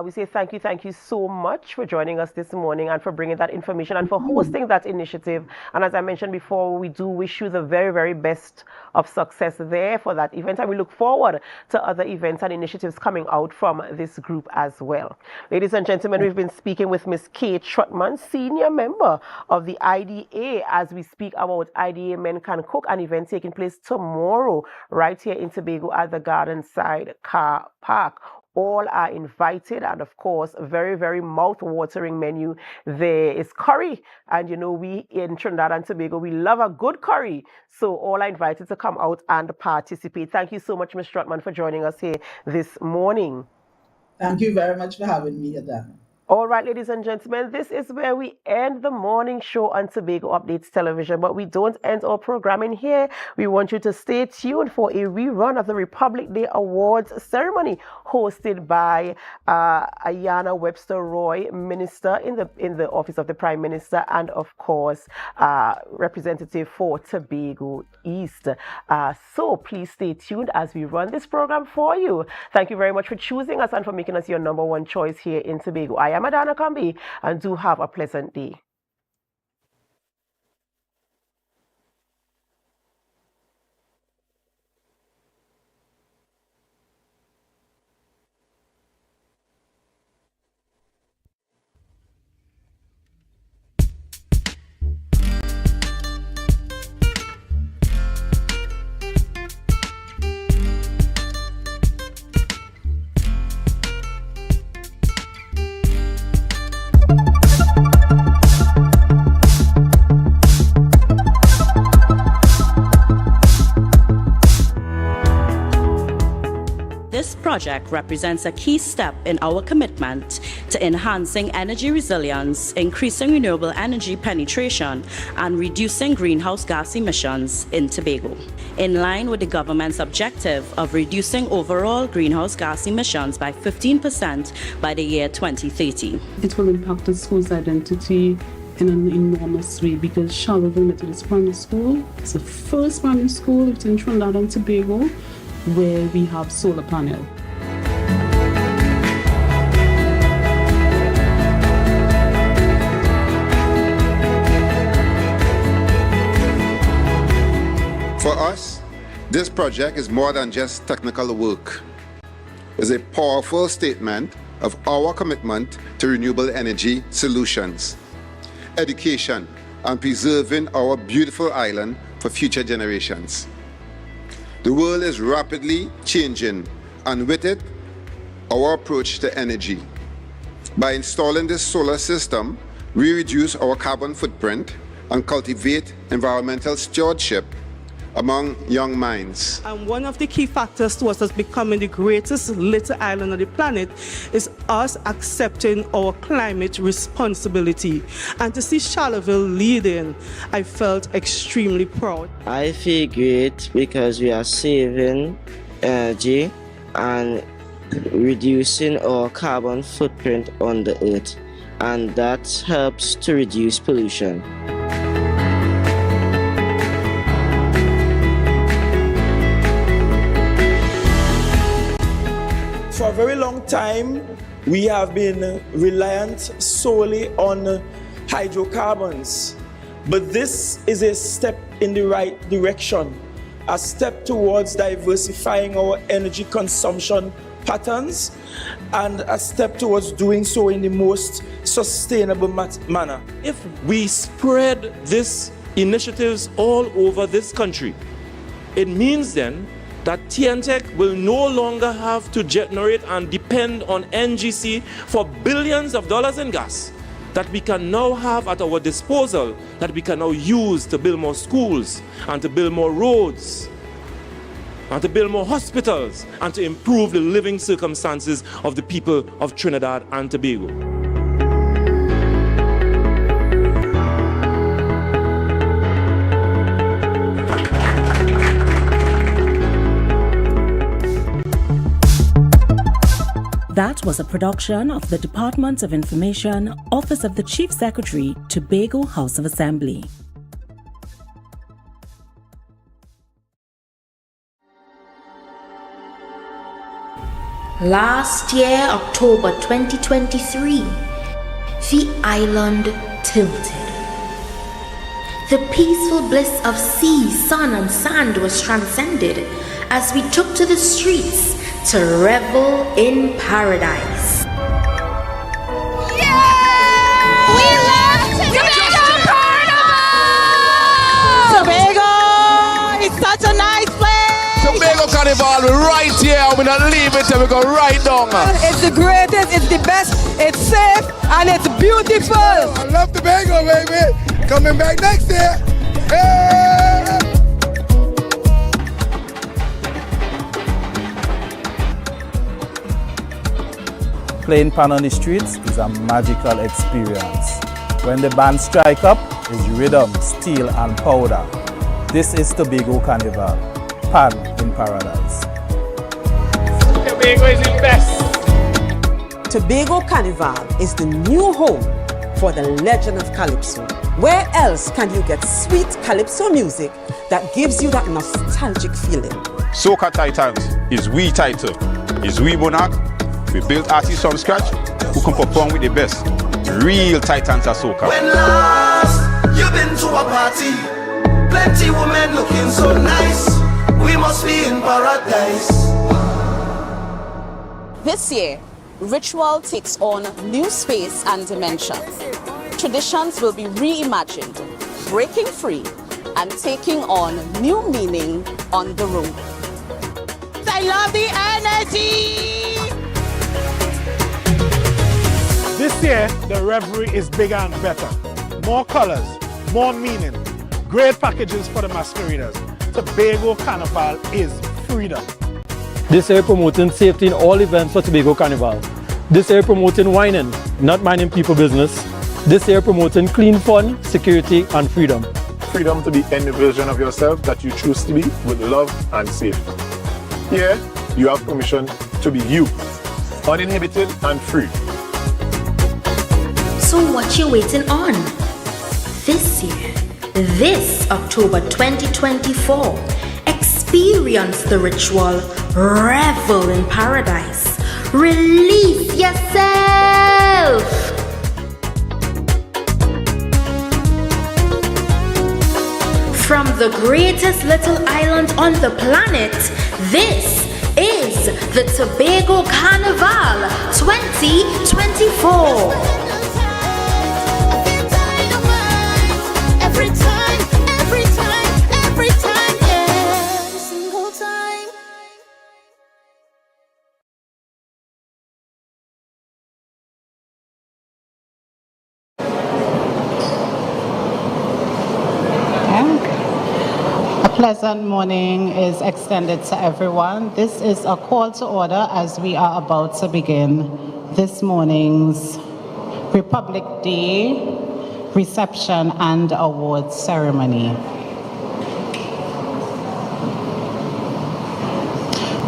We say thank you so much for joining us this morning and for bringing that information and for hosting that initiative. And as I mentioned before, we do wish you the very, very best of success there for that event. And we look forward to other events and initiatives coming out from this group as well. Ladies and gentlemen, we've been speaking with Ms. Kate Trotman, senior member of the IDA, as we speak about IDA Men Can Cook, an event taking place tomorrow right here in Tobago at the Garden Side Car Park. All are invited, and of course, a very, very mouth-watering menu. There is curry, and you know, we in Trinidad and Tobago, we love a good curry. So all are invited to come out and participate. Thank you so much, Ms. Trotman, for joining us here this morning. Thank you very much for having me, Adana. All right, ladies and gentlemen, this is where we end the morning show on Tobago Updates Television, but we don't end our programming here. We want you to stay tuned for a rerun of the Republic Day Awards ceremony hosted by Ayanna Webster Roy, Minister in the Office of the Prime Minister, and of course, representative for Tobago East. So please stay tuned as we run this program for you. Thank you very much for choosing us and for making us your #1 choice here in Tobago. I am Adana Kambi, and do have a pleasant day. This project represents a key step in our commitment to enhancing energy resilience, increasing renewable energy penetration, and reducing greenhouse gas emissions in Tobago, in line with the government's objective of reducing overall greenhouse gas emissions by 15% by the year 2030. It will impact the school's identity in an enormous way, because Charlottesville Methodist Primary School is the first primary school within Trinidad and Tobago where we have solar panel. For us, this project is more than just technical work. It's a powerful statement of our commitment to renewable energy solutions, education, and preserving our beautiful island for future generations. The world is rapidly changing, and with it, our approach to energy. By installing this solar system, we reduce our carbon footprint and cultivate environmental stewardship among young minds. And one of the key factors towards us becoming the greatest little island on the planet is us accepting our climate responsibility. And to see Charlottesville leading, I felt extremely proud. I feel great because we are saving energy and reducing our carbon footprint on the earth, and that helps to reduce pollution. For a very long time, we have been reliant solely on hydrocarbons. But this is a step in the right direction, a step towards diversifying our energy consumption patterns, and a step towards doing so in the most sustainable manner. If we spread these initiatives all over this country, it means then that TNTech will no longer have to generate and depend on NGC for billions of dollars in gas. that we can now have at our disposal, that we can now use to build more schools and to build more roads and to build more hospitals and to improve the living circumstances of the people of Trinidad and Tobago. That was a production of the Department of Information, Office of the Chief Secretary, Tobago House of Assembly. Last year, October 2023, the island tilted. The peaceful bliss of sea, sun, and sand was transcended as we took to the streets to revel in paradise. We love Tobago Carnival! Tobago! It's such a nice place! Tobago Carnival, we're right here. We're not leaving till we go right down. It's the greatest, it's the best, it's safe, and it's beautiful. I love Tobago, baby. Coming back next year. Hey! Playing pan on the streets is a magical experience. When the band strike up, is rhythm, steel and powder. This is Tobago Carnival, pan in paradise. Tobago is the best. Tobago Carnival is the new home for the legend of Calypso. Where else can you get sweet Calypso music that gives you that nostalgic feeling? Soca Titans is we title, is we monarch. We built artists from scratch who can perform with the best. Real titans of soca. When last you've been to a party, plenty women looking so nice. We must be in paradise. This year, ritual takes on new space and dimension. Traditions will be reimagined, breaking free and taking on new meaning on the road. I love the energy! This year, the revelry is bigger and better. More colors, more meaning, great packages for the masqueraders. Tobago Carnival is freedom. This year promoting safety in all events for Tobago Carnival. This year promoting whining, not minding people business. This year promoting clean fun, security and freedom. Freedom to be any version of yourself that you choose to be with love and safety. Here, you have permission to be you, uninhibited and free. So what you waiting on? This year, this October 2024, experience the ritual, revel in paradise, release yourself. From the greatest little island on the planet, this is the Tobago Carnival 2024. A pleasant morning is extended to everyone. This is a call to order as we are about to begin this morning's Republic Day reception and awards ceremony.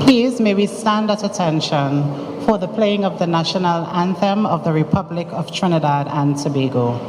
Please may we stand at attention for the playing of the national anthem of the Republic of Trinidad and Tobago.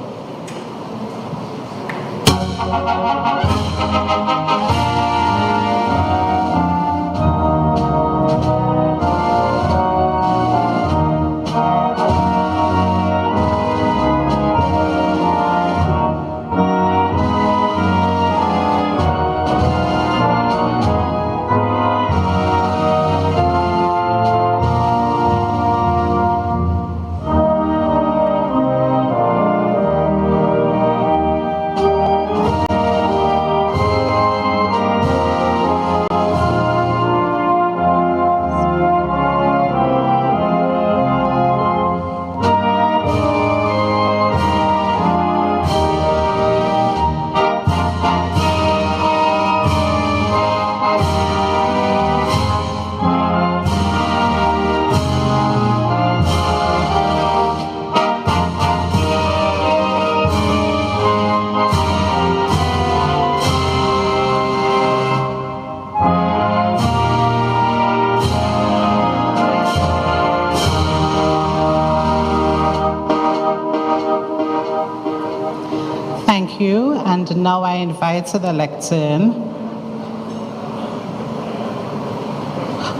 Thank you. And now I invite to the lectern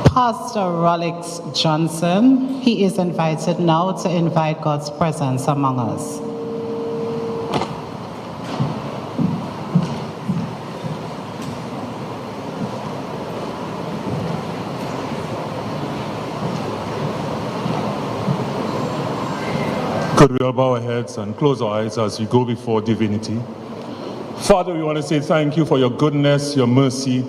Pastor Rolex Johnson. He is invited now to invite God's presence among us. Could we all bow our heads and close our eyes as we go before divinity? Father, we want to say thank you for your goodness, your mercy,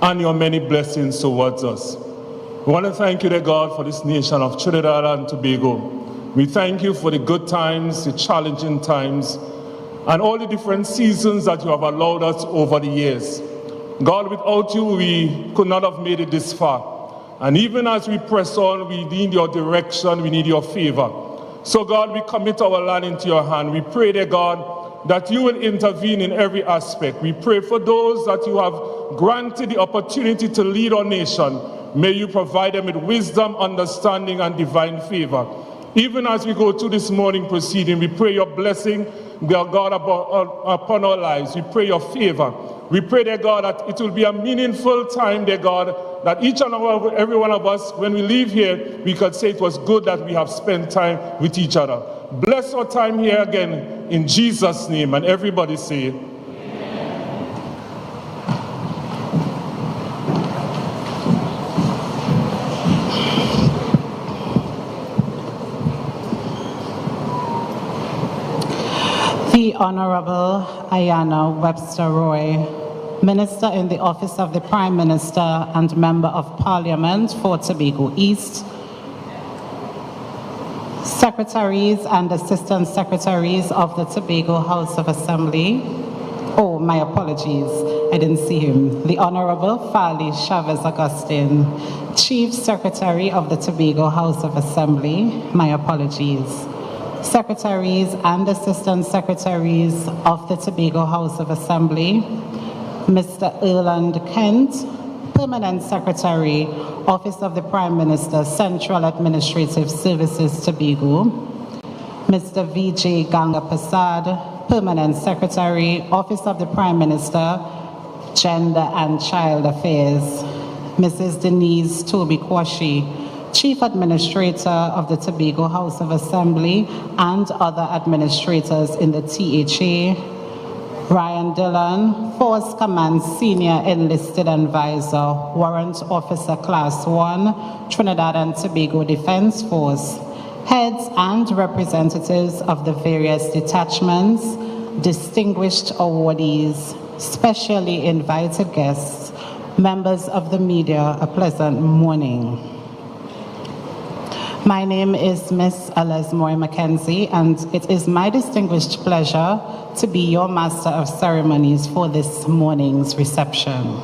and your many blessings towards us. We want to thank you, dear God, for this nation of Trinidad and Tobago. We thank you for the good times, the challenging times, and all the different seasons that you have allowed us over the years. God, without you, we could not have made it this far. And even as we press on, we need your direction, we need your favor. So God, we commit our land into your hand. We pray, dear God, that you will intervene in every aspect. We pray for those that you have granted the opportunity to lead our nation. May you provide them with wisdom, understanding, and divine favor. Even as we go through this morning proceeding, we pray your blessing, dear God, upon our lives. We pray your favor. We pray, dear God, that it will be a meaningful time, dear God, that each and every one of us, when we leave here, we could say it was good that we have spent time with each other. Bless our time here again, in Jesus' name, and everybody say, The Honorable Ayanna Webster Roy, Minister in the Office of the Prime Minister and Member of Parliament for Tobago East, Secretaries and Assistant Secretaries of the Tobago House of Assembly. Oh, my apologies, I didn't see him. The Honorable Fali Chavez Augustine, Chief Secretary of the Tobago House of Assembly. My apologies. Secretaries and Assistant Secretaries of the Tobago House of Assembly, Mr. Erland Kent, Permanent Secretary, Office of the Prime Minister, Central Administrative Services, Tobago, Mr. Vijay Ganga Prasad, Permanent Secretary, Office of the Prime Minister, Gender and Child Affairs, Mrs. Denise Toby Kwashi, Chief Administrator of the Tobago House of Assembly and other administrators in the THA, Ryan Dillon, Force Command Senior Enlisted Advisor, Warrant Officer Class 1, Trinidad and Tobago Defense Force, heads and representatives of the various detachments, distinguished awardees, specially invited guests, members of the media, a pleasant morning. My name is Miss Elesmore Mackenzie, and it is my distinguished pleasure to be your Master of Ceremonies for this morning's reception.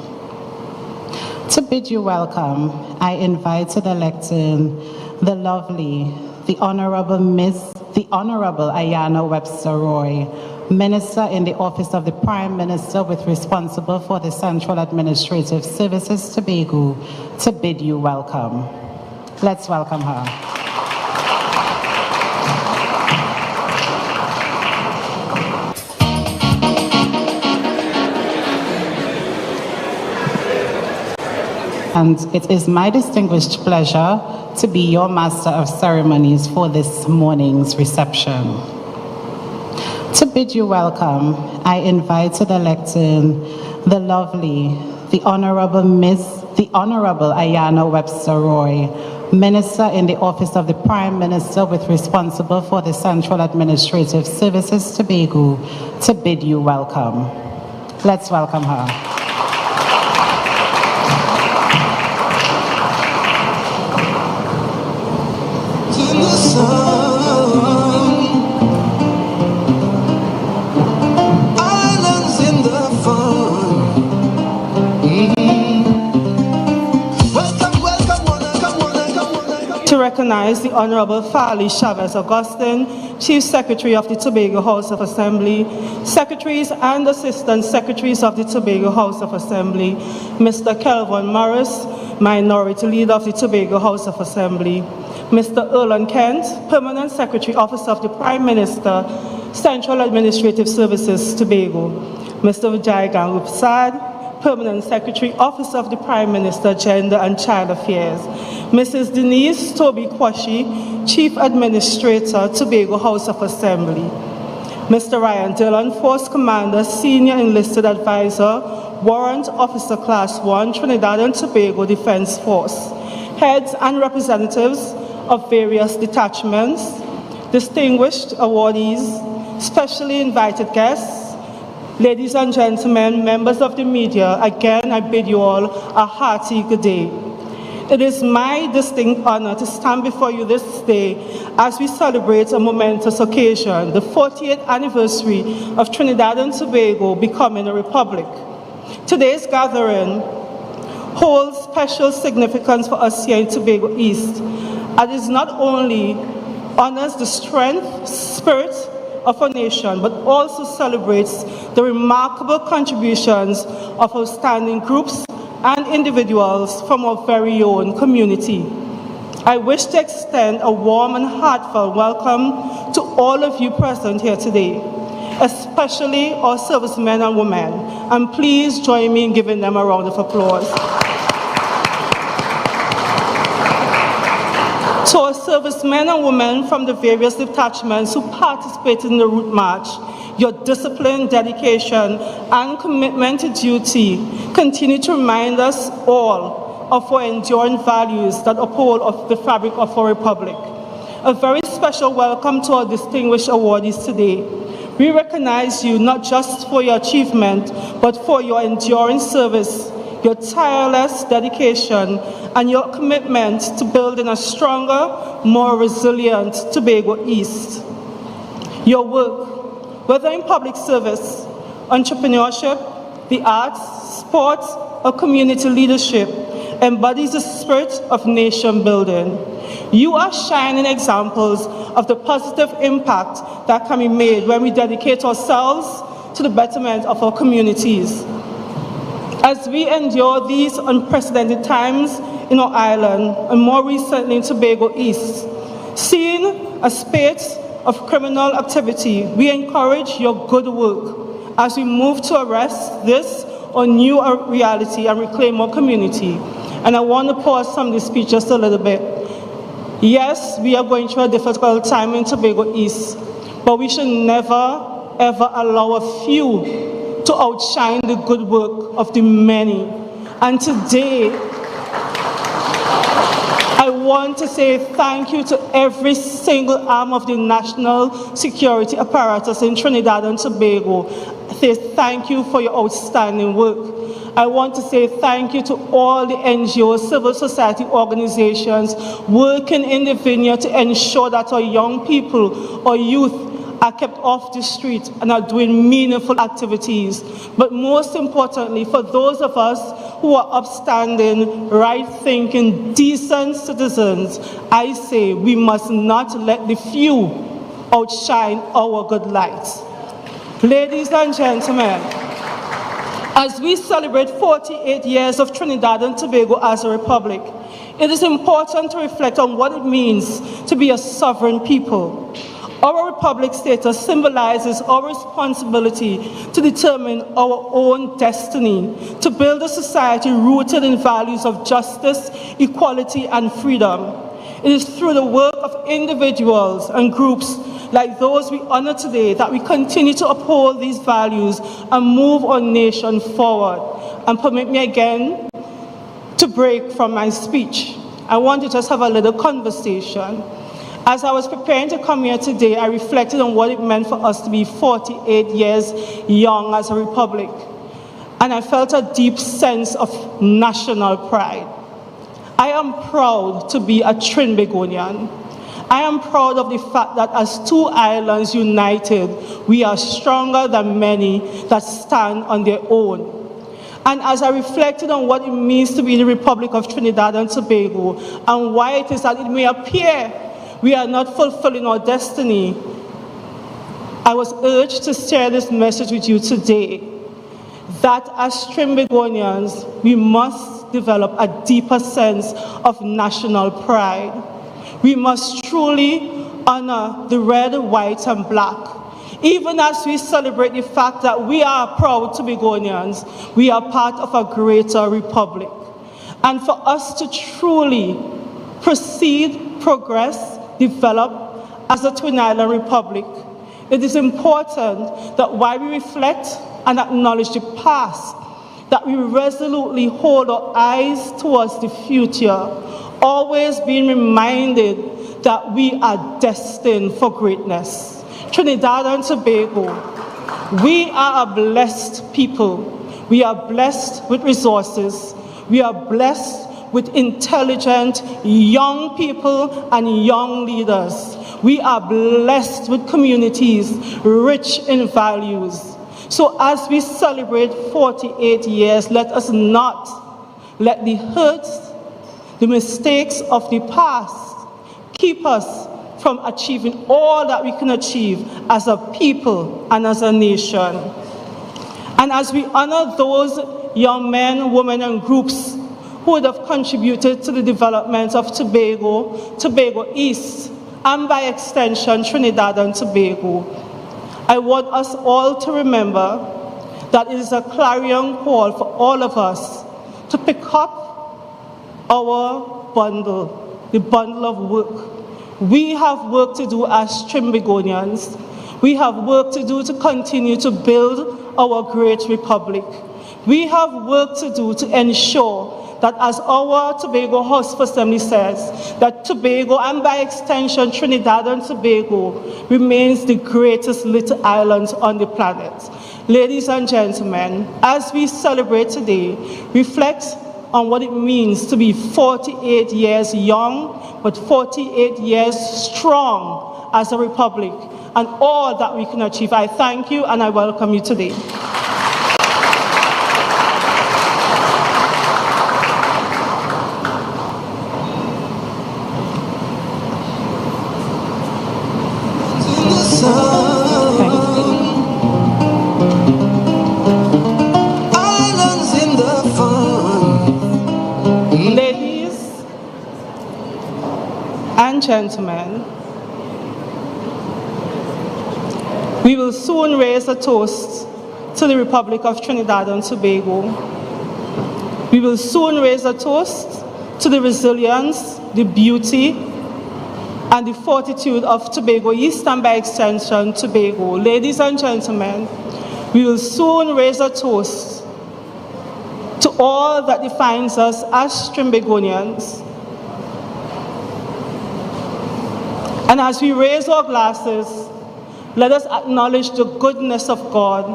To bid you welcome, I invite to the lectern the lovely, the Honorable Ayanna Webster Roy, Minister in the Office of the Prime Minister with responsible for the Central Administrative Services, Tobago, to bid you welcome. Let's welcome her. And it is my distinguished pleasure to be your Master of Ceremonies for this morning's reception. To bid you welcome, I invite to the lectern the lovely, the Honorable Ayanna Webster Roy, Minister in the Office of the Prime Minister with responsible for the Central Administrative Services, Tobago, to bid you welcome. Let's welcome her. To recognize the Honorable Fali Chavez Augustine, Chief Secretary of the Tobago House of Assembly, Secretaries and Assistant Secretaries of the Tobago House of Assembly, Mr. Kelvin Morris, Minority Leader of the Tobago House of Assembly, Mr. Erland Kent, Permanent Secretary, Office of the Prime Minister, Central Administrative Services, Tobago. Mr. Vijay Gangu Prasad, Permanent Secretary, Office of the Prime Minister, Gender and Child Affairs. Mrs. Denise Toby Kwashi, Chief Administrator, Tobago House of Assembly. Mr. Ryan Dillon, Force Commander, Senior Enlisted Advisor, Warrant Officer Class 1, Trinidad and Tobago Defense Force. Heads and representatives of various detachments, distinguished awardees, specially invited guests, ladies and gentlemen, members of the media, again I bid you all a hearty good day. It is my distinct honor to stand before you this day as we celebrate a momentous occasion, the 40th anniversary of Trinidad and Tobago becoming a republic. Today's gathering holds special significance for us here in Tobago East, as it not only honors the strength, spirit of our nation, but also celebrates the remarkable contributions of outstanding groups and individuals from our very own community. I wish to extend a warm and heartfelt welcome to all of you present here today, especially our servicemen and women, and please join me in giving them a round of applause. To our servicemen and women from the various detachments who participated in the route march, your discipline, dedication, and commitment to duty continue to remind us all of our enduring values that uphold the fabric of our republic. A very special welcome to our distinguished awardees today. We recognize you not just for your achievement, but for your enduring service, your tireless dedication, and your commitment to building a stronger, more resilient Tobago East. Your work, whether in public service, entrepreneurship, the arts, sports, or community leadership, embodies the spirit of nation building. You are shining examples of the positive impact that can be made when we dedicate ourselves to the betterment of our communities. As we endure these unprecedented times in our island, and more recently in Tobago East, seeing a spate of criminal activity, we encourage your good work as we move to arrest this or new reality and reclaim our community. And I want to pause from this speech just a little bit. Yes, we are going through a difficult time in Tobago East, but we should never, ever allow a few to outshine the good work of the many. And today, I want to say thank you to every single arm of the national security apparatus in Trinidad and Tobago. I say thank you for your outstanding work. I want to say thank you to all the NGOs, civil society organizations working in the vineyard to ensure that our young people, our youth, are kept off the street and are doing meaningful activities. But most importantly, for those of us who are upstanding, right-thinking, decent citizens, I say we must not let the few outshine our good lights. Ladies and gentlemen, as we celebrate 48 years of Trinidad and Tobago as a republic, it is important to reflect on what it means to be a sovereign people. Our republic status symbolizes our responsibility to determine our own destiny, to build a society rooted in values of justice, equality, and freedom. It is through the work of individuals and groups like those we honor today that we continue to uphold these values and move our nation forward. And permit me again to break from my speech. I want to just have a little conversation. As I was preparing to come here today, I reflected on what it meant for us to be 48 years young as a republic. And I felt a deep sense of national pride. I am proud to be a Trinbagonian. I am proud of the fact that as two islands united, we are stronger than many that stand on their own. And as I reflected on what it means to be the Republic of Trinidad and Tobago, and why it is that it may appear we are not fulfilling our destiny, I was urged to share this message with you today, that as Trinbagonians, we must develop a deeper sense of national pride. We must truly honor the red, white, and black. Even as we celebrate the fact that we are proud Tobagonians, we are part of a greater republic. And for us to truly proceed, progress, develop as a Twin Island Republic, it is important that while we reflect and acknowledge the past, that we resolutely hold our eyes towards the future, always being reminded that we are destined for greatness. Trinidad and Tobago, we are a blessed people. We are blessed with resources. We are blessed with intelligent young people and young leaders. We are blessed with communities rich in values. So as we celebrate 48 years, let us not let the hurts, the mistakes of the past keep us from achieving all that we can achieve as a people and as a nation. And as we honor those young men, women, and groups who would have contributed to the development of Tobago, Tobago East, and by extension, Trinidad and Tobago, I want us all to remember that it is a clarion call for all of us to pick up our bundle, the bundle of work. We have work to do as Tombagonians. We have work to do to continue to build our great republic. We have work to do to ensure that, as our Tobago House of Assembly says, that Tobago, and by extension Trinidad and Tobago, remains the greatest little island on the planet. Ladies and gentlemen, as we celebrate today, reflect on what it means to be 48 years young, but 48 years strong as a republic, and all that we can achieve. I thank you and I welcome you today. Gentlemen, we will soon raise a toast to the Republic of Trinidad and Tobago. We will soon raise a toast to the resilience, the beauty, and the fortitude of Tobago East, and by extension, Tobago. Ladies and gentlemen, we will soon raise a toast to all that defines us as Tombagonians. And as we raise our glasses, let us acknowledge the goodness of God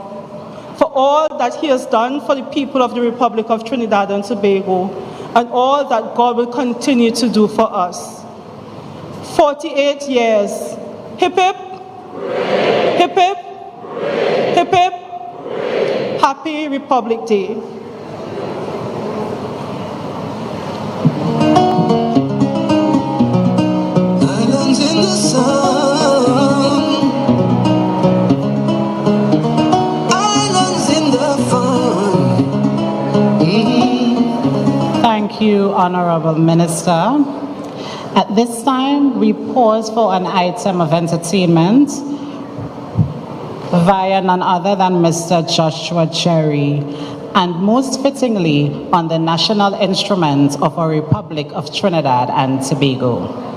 for all that He has done for the people of the Republic of Trinidad and Tobago, and all that God will continue to do for us. 48 years. Hip hip. Hip hip. Hip hip. Happy Republic Day. In the sun, islands in the fun. Thank you, Honorable Minister. At this time, we pause for an item of entertainment via none other than Mr. Joshua Cherry, and most fittingly on the national instrument of our Republic of Trinidad and Tobago.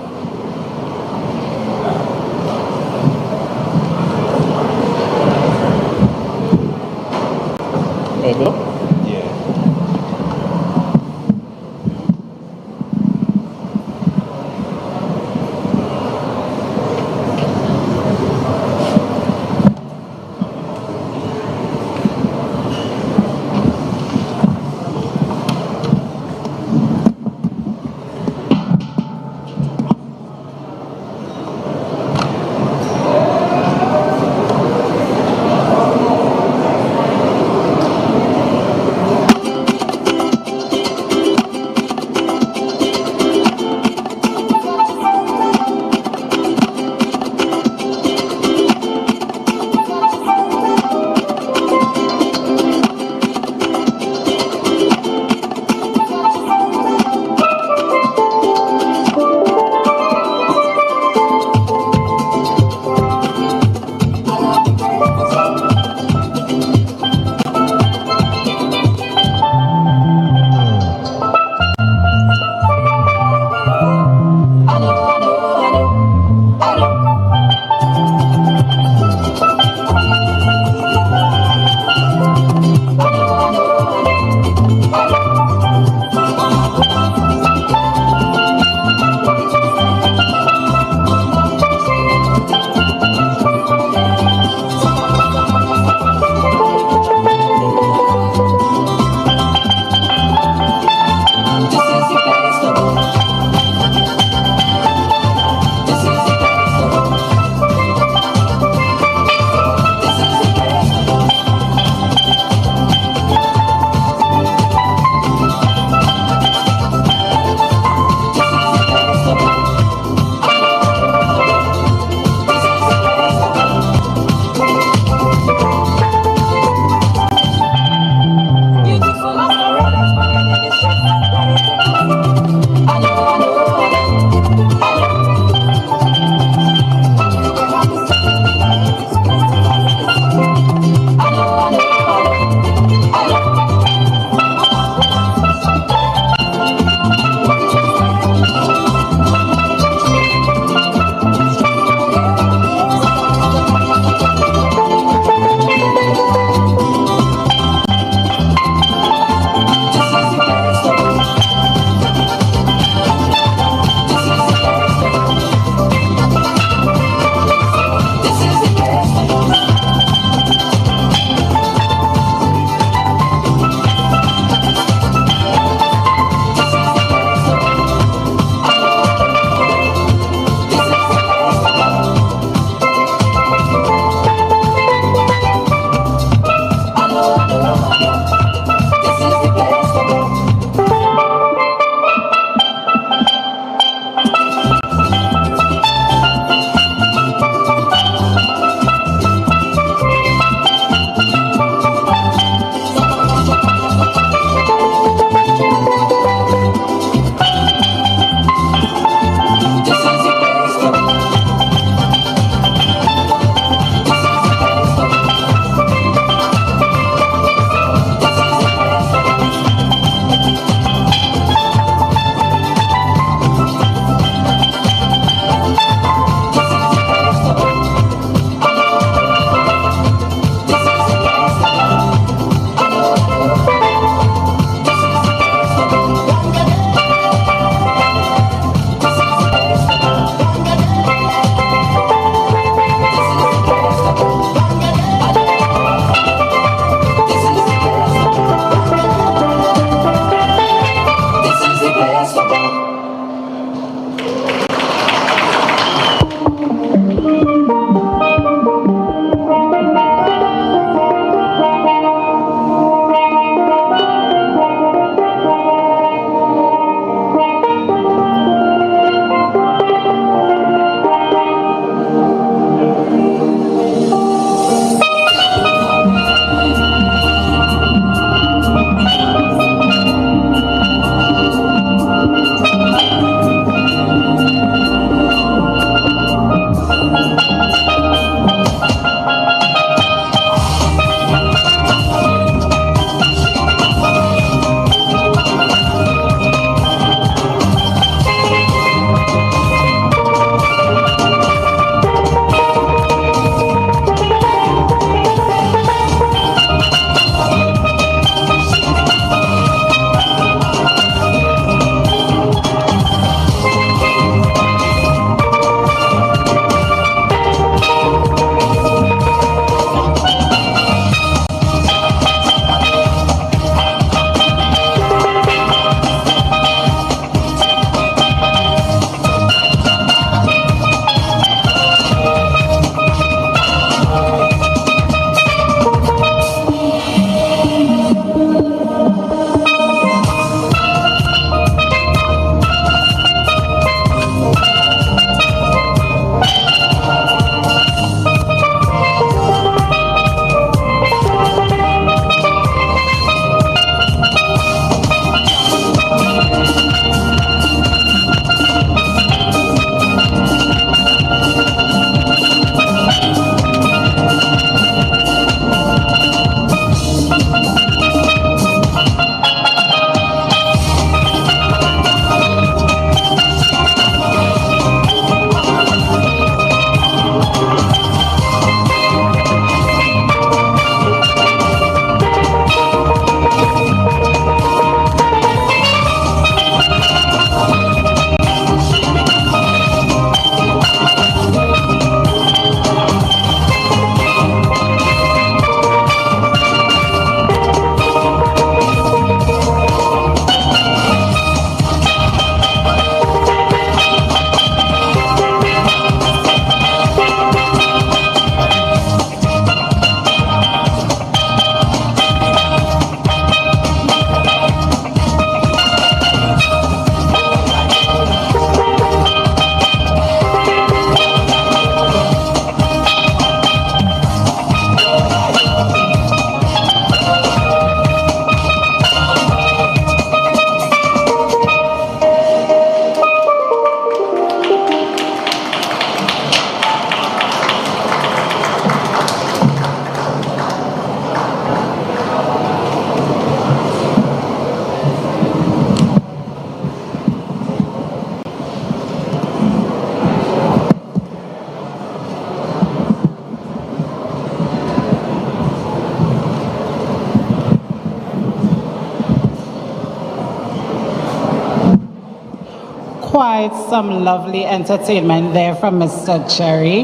Quite some lovely entertainment there from Mr. Jerry.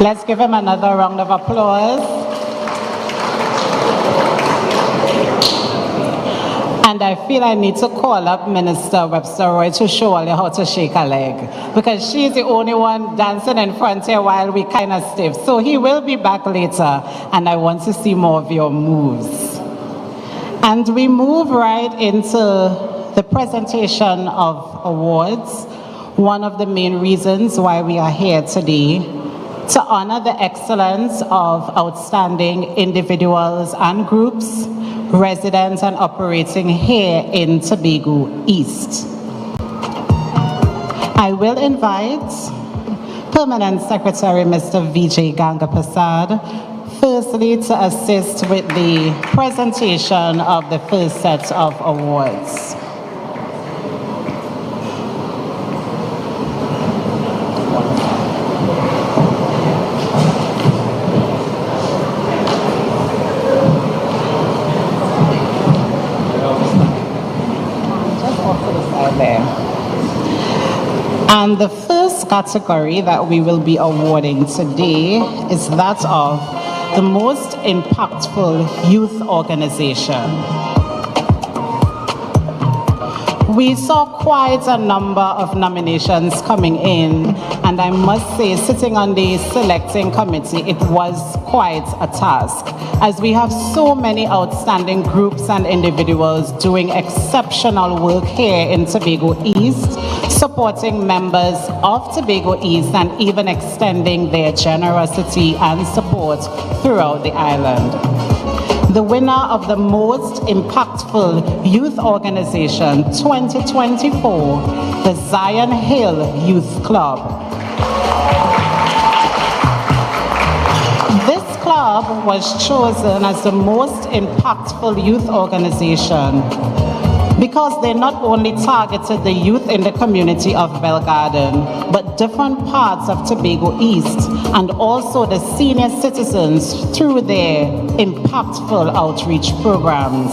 Let's give him another round of applause. And I feel I need to call up Minister Webster Roy to show you how to shake a leg, because she's the only one dancing in front here while we kind of stiff. So he will be back later, and I want to see more of your moves. And we move right into the presentation of awards. One of the main reasons why we are here today, to honor the excellence of outstanding individuals and groups resident and operating here in Tobago East. I will invite Permanent Secretary Mr. Vijay Ganga Prasad firstly to assist with the presentation of the first set of awards. And the first category that we will be awarding today is that of the most impactful youth organization. We saw quite a number of nominations coming in, and I must say, sitting on the selecting committee, it was quite a task, as we have so many outstanding groups and individuals doing exceptional work here in Tobago East, supporting members of Tobago East and even extending their generosity and support throughout the island. The winner of the most impactful youth organization 2024, the Zion Hill Youth Club. This club was chosen as the most impactful youth organization because they not only targeted the youth in the community of Bell Garden, but different parts of Tobago East, and also the senior citizens through their impactful outreach programs.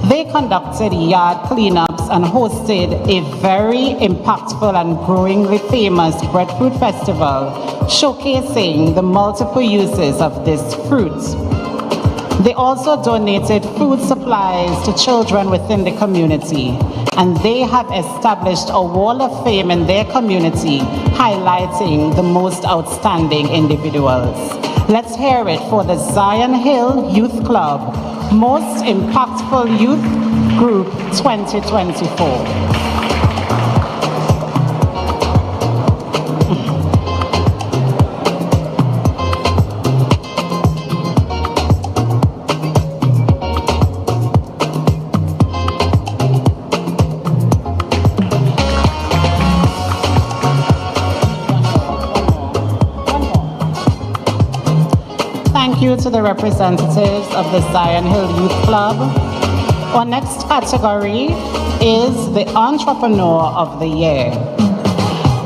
They conducted yard cleanups and hosted a very impactful and growingly famous breadfruit festival, showcasing the multiple uses of this fruit. They also donated food supplies to children within the community, and they have established a wall of fame in their community, highlighting the most outstanding individuals. Let's hear it for the Zion Hill Youth Club, Most Impactful Youth Group 2024. Thank you to the representatives of the Zion Hill Youth Club. Our next category is the Entrepreneur of the Year.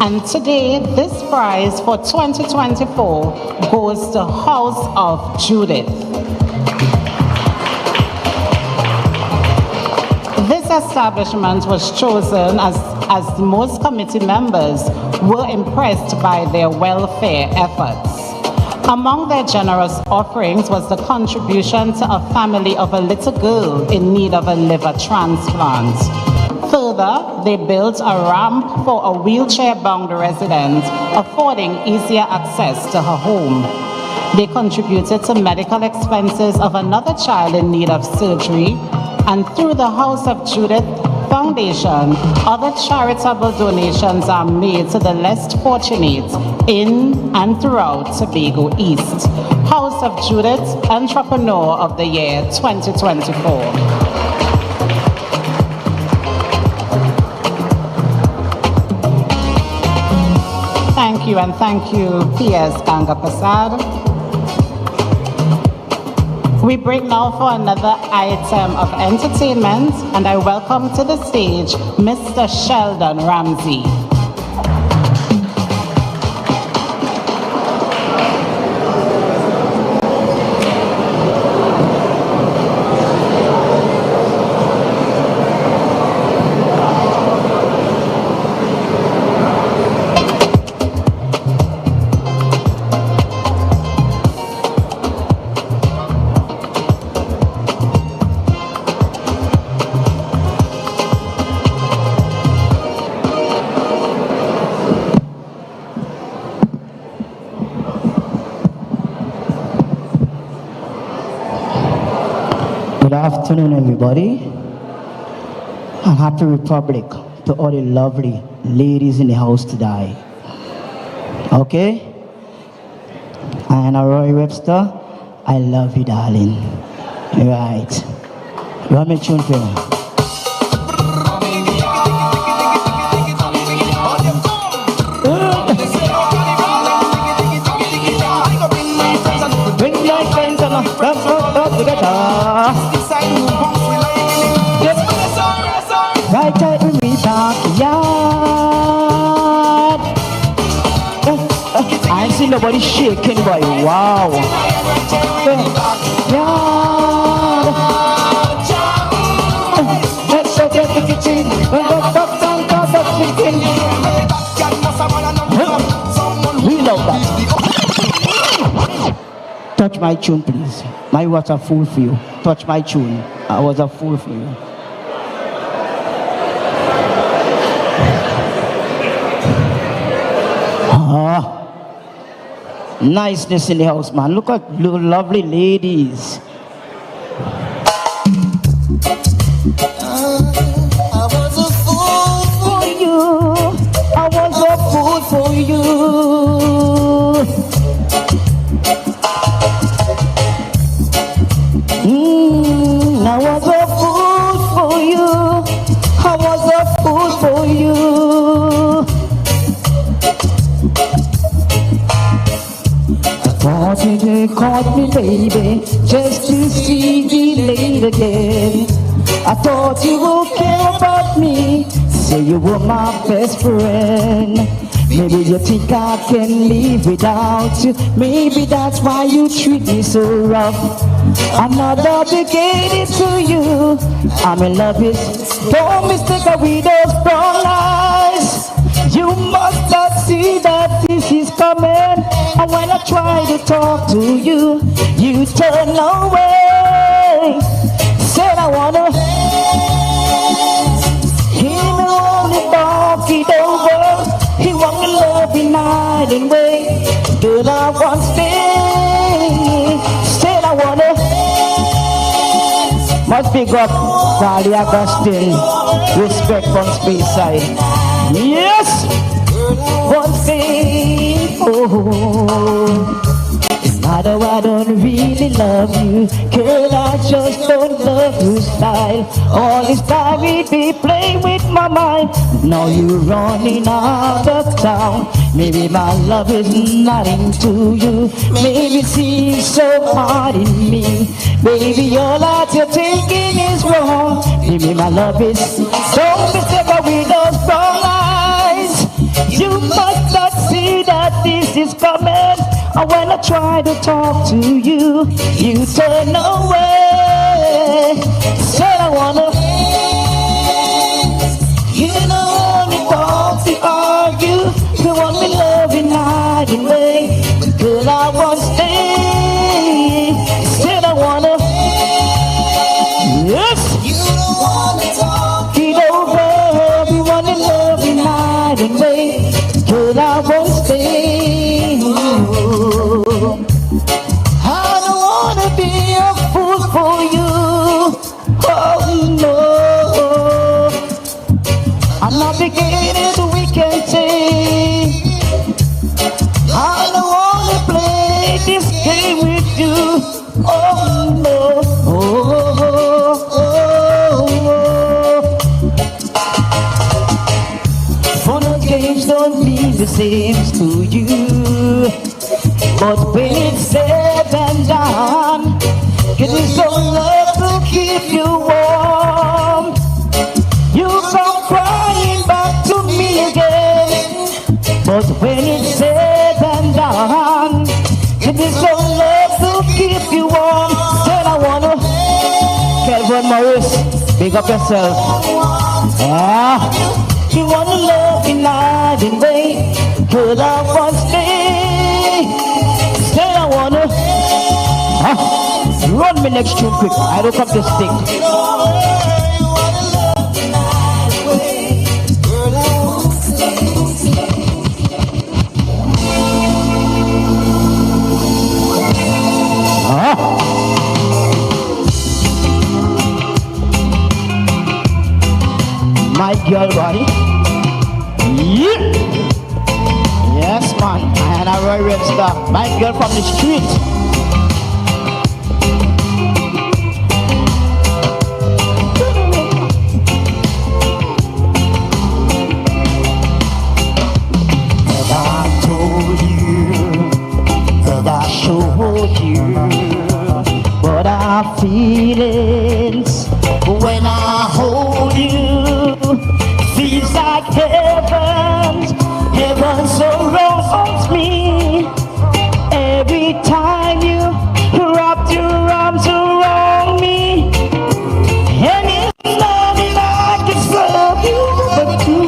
And today, this prize for 2024 goes to House of Judith. This establishment was chosen as most committee members were impressed by their welfare efforts. Among their generous offerings was the contribution to a family of a little girl in need of a liver transplant. Further, they built a ramp for a wheelchair-bound resident, affording easier access to her home. They contributed to medical expenses of another child in need of surgery, and through the House of Judith Foundation, other charitable donations are made to the less fortunate in and throughout Tobago East. House of Judith Entrepreneur of the Year 2024. Thank you, and thank you, P.S. Ganga Prasad. We break now for another item of entertainment, and I welcome to the stage Mr. Sheldon Ramsey. Good afternoon, everybody. And happy Republic to all the lovely ladies in the house today. Okay? And Roy Webster, I love you, darling. Right. You want me to tune for you? Bring my friends and let's go together. Right out in the backyard. I ain't seen nobody shaking, boy. Wow. Let's go get the kitchen. We love that. Touch my tune, please. I was a fool for you. Touch my tune. I was a fool for you. Niceness in the house, man. Look at little lovely ladies. I was a fool for you. I was a fool for you. I was a fool for you. I was a fool for you. Thought you caught me, baby, just to see me late again. I thought you would care about me, say you were my best friend. Maybe you think I can live without you. Maybe that's why you treat me so rough. I'm not obligated to you. I'm in love with. Don't mistake a widow's brown eyes. You must not see that this is coming. And when I try to talk to you, you turn away. Said I wanna hear me only talk it over. He want me love me night and day. Girl, I want stay. Said I wanna. Must pick up Sally Augustine. Respect on space side. Yes! One thing, oh, it's not that I don't really love you, girl, I just don't love your style. All this time we'd be playing with my mind. Now you're running out of town. Maybe my love is nothing to you. Maybe it seems so hard in me. Baby, all that you're thinking is wrong. Maybe my love is. Don't mistake a widow's brown eyes. You must not see that this is coming. And when I try to talk to you, you turn away. Said I wanna. You don't want me talk to argue. You want me loving night and day. Girl, I want to stay. Said I wanna. Yes. You don't want me talk it over. You want me loving night and day. Girl, I want to stay. I don't wanna be a fool for you. Oh no. I'm not beginning we can take. I don't wanna play this game with you. Oh no. For the games don't mean the same to you. But when it's said and done, it is so love to keep you warm. You come crying back to me again. But when it's said and done, it is so love to keep you warm. Then I wanna, Kelvin Morris, big up yourself. Yeah, you wanna love me night and day. Girl, I want to stay. Then I wanna, run me next tune quick. I don't come to stick. girl body. Yeah. Yes, man. And a Roy Webster, my girl from the street. What are feelings when I hold you? Feels like heaven surrounds me. Every time you wrap your arms around me, and it's not like it's love you, but you.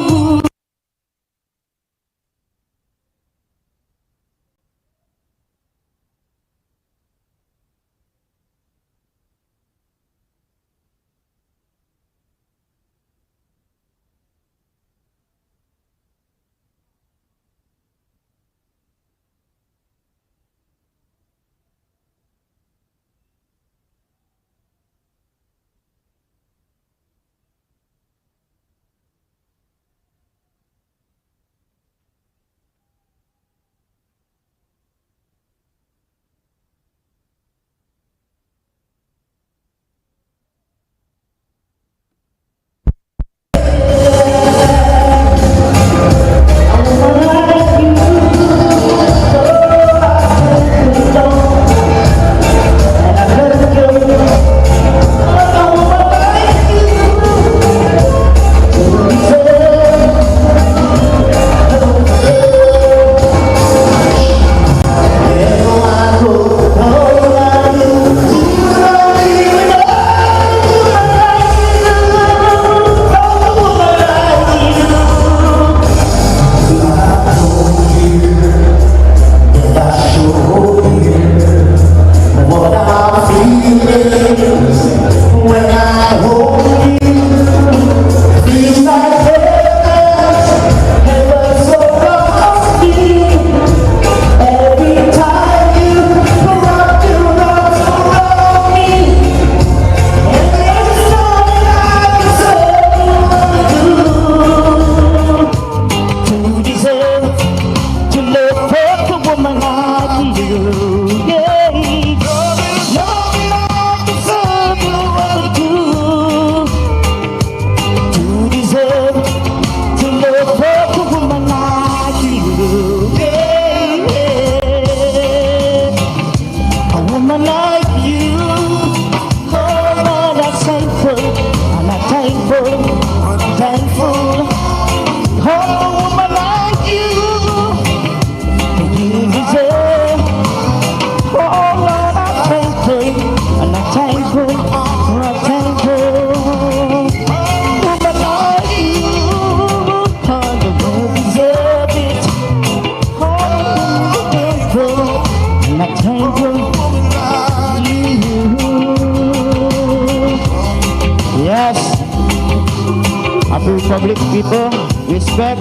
Public people, respect,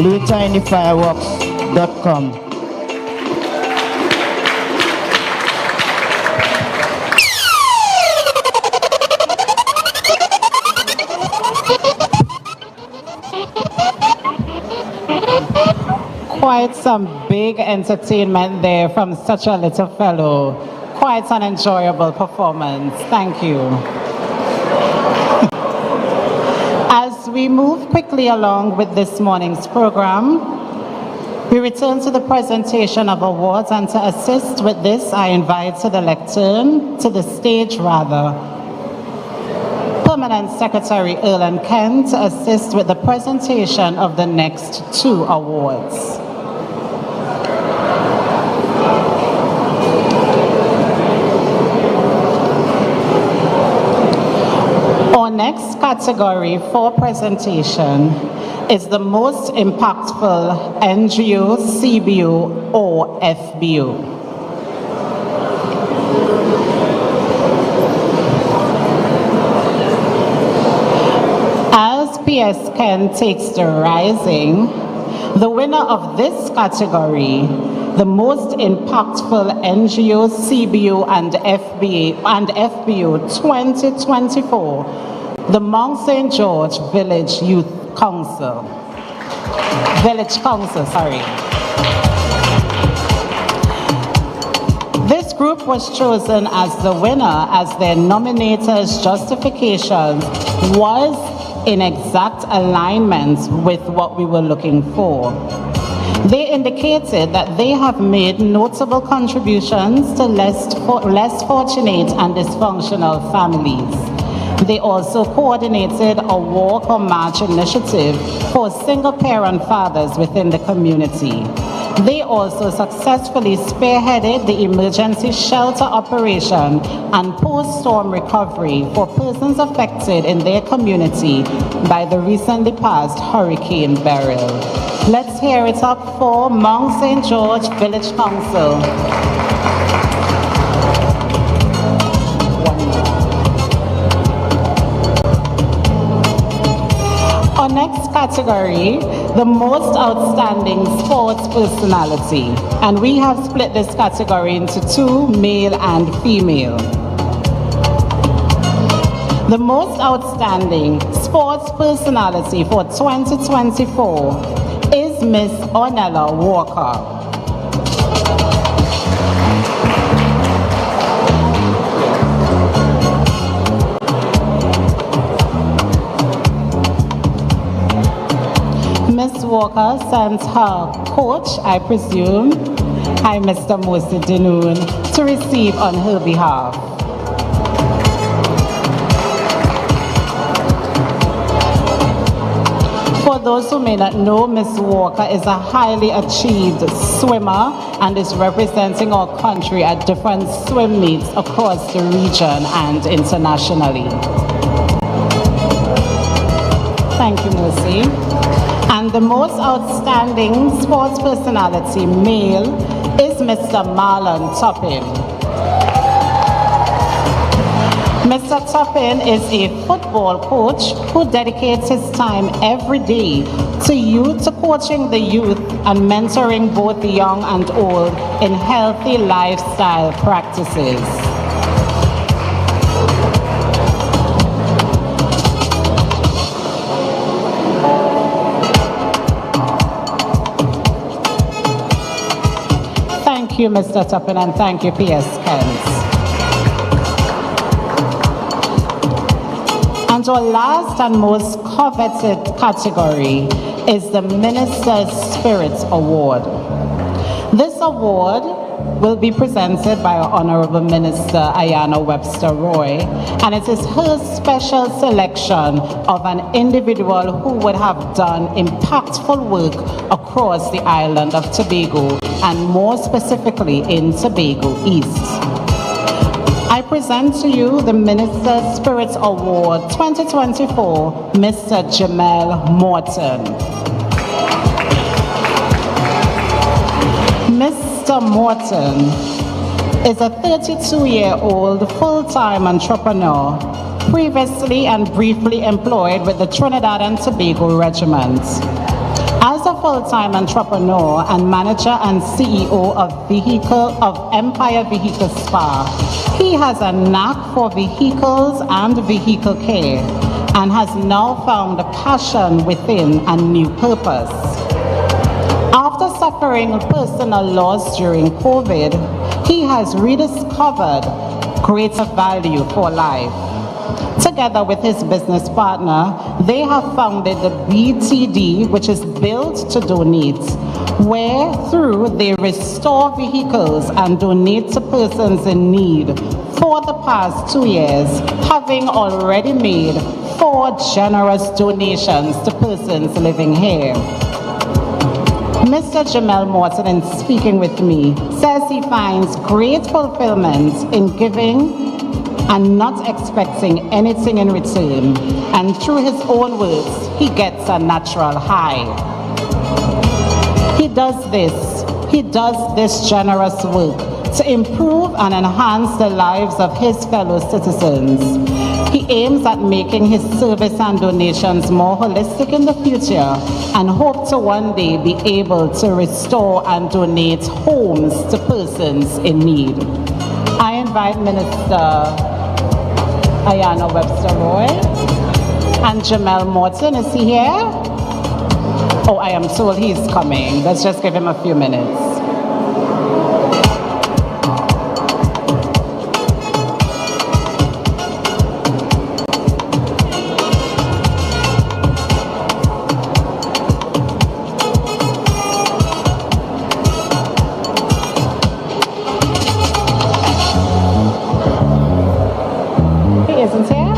LittleTinyFireworks.com. Quite some big entertainment there from such a little fellow. Quite an enjoyable performance. Thank you. As we move quickly along with this morning's program, we return to the presentation of awards, and to assist with this, I invite to the lectern, to the stage rather, Permanent Secretary Erland Kent to assist with the presentation of the next two awards. Our next category for presentation is the most impactful NGO, CBO, or FBO. As PS Ken takes the rising, the winner of this category, the most impactful NGO, CBO, and FBO 2024, the Mount St. George Village Youth Council. Village Council, sorry. This group was chosen as the winner as their nominator's justification was in exact alignment with what we were looking for. They indicated that they have made notable contributions to less fortunate and dysfunctional families. They also coordinated a walk or march initiative for single-parent fathers within the community. They also successfully spearheaded the emergency shelter operation and post-storm recovery for persons affected in their community by the recently passed Hurricane Beryl. Let's hear it up for Mount St. George Village Council. Our next category, the most outstanding sports personality. And we have split this category into two, male and female. The most outstanding sports personality for 2024 is Miss Ornella Walker. Miss Walker sent her coach, I presume, hi Mr. Mosi Dinoon, to receive on her behalf. For those who may not know, Miss Walker is a highly achieved swimmer and is representing our country at different swim meets across the region and internationally. Thank you, Mosi. And the most outstanding sports personality, male, is Mr. Marlon Toppin. Mr. Toppin is a football coach who dedicates his time every day to coaching the youth and mentoring both young and old in healthy lifestyle practices. Thank you, Mr. Toppin, and thank you, P.S. Kent. And our last and most coveted category is the Minister's Spirit Award. This award will be presented by our Honorable Minister Ayanna Webster Roy, and it is her special selection of an individual who would have done impactful work across the island of Tobago, and more specifically in Tobago East. I present to you the Minister's Spirit Award 2024, Mr. Jamel Morton. Mr. Morton is a 32-year-old full-time entrepreneur, previously and briefly employed with the Trinidad and Tobago Regiment. As a full-time entrepreneur and manager and CEO of Empire Vehicle Spa, he has a knack for vehicles and vehicle care and has now found a passion within a new purpose. After suffering personal loss during COVID, he has rediscovered greater value for life. Together with his business partner, they have founded the BTD, which is Built to Donate, where through they restore vehicles and donate to persons in need for the past 2 years, having already made 4 generous donations to persons living here. Mr. Jamel Morton, in speaking with me, says he finds great fulfillment in giving and not expecting anything in return. And through his own words, he gets a natural high. He does this generous work to improve and enhance the lives of his fellow citizens. He aims at making his service and donations more holistic in the future and hopes to one day be able to restore and donate homes to persons in need. I invite Minister Ayanna Webster Roy and Jamel Morton. Is he here? Oh, I am told he's coming. Let's just give him a few minutes. He isn't here?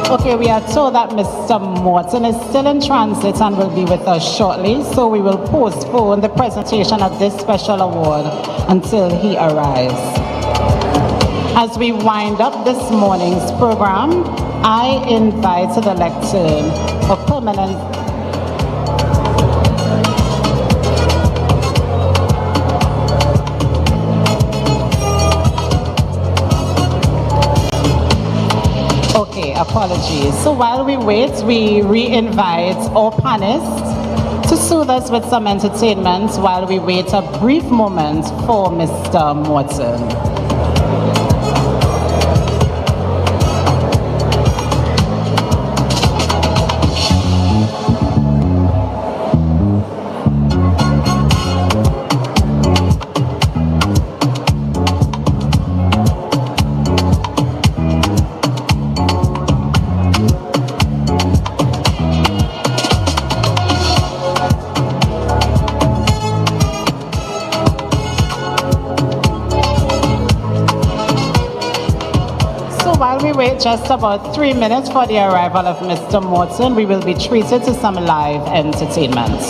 Okay, we are told that Mr. Morton is still in transit and will be with us shortly, so we will postpone the presentation of this special award until he arrives. As we wind up this morning's program, I invite to the lectern a permanent Okay, apologies. So while we wait, we re-invite our panelists to soothe us with some entertainment while we wait a brief moment for Mr. Morton. While we wait just about 3 minutes for the arrival of Mr. Morton, we will be treated to some live entertainment.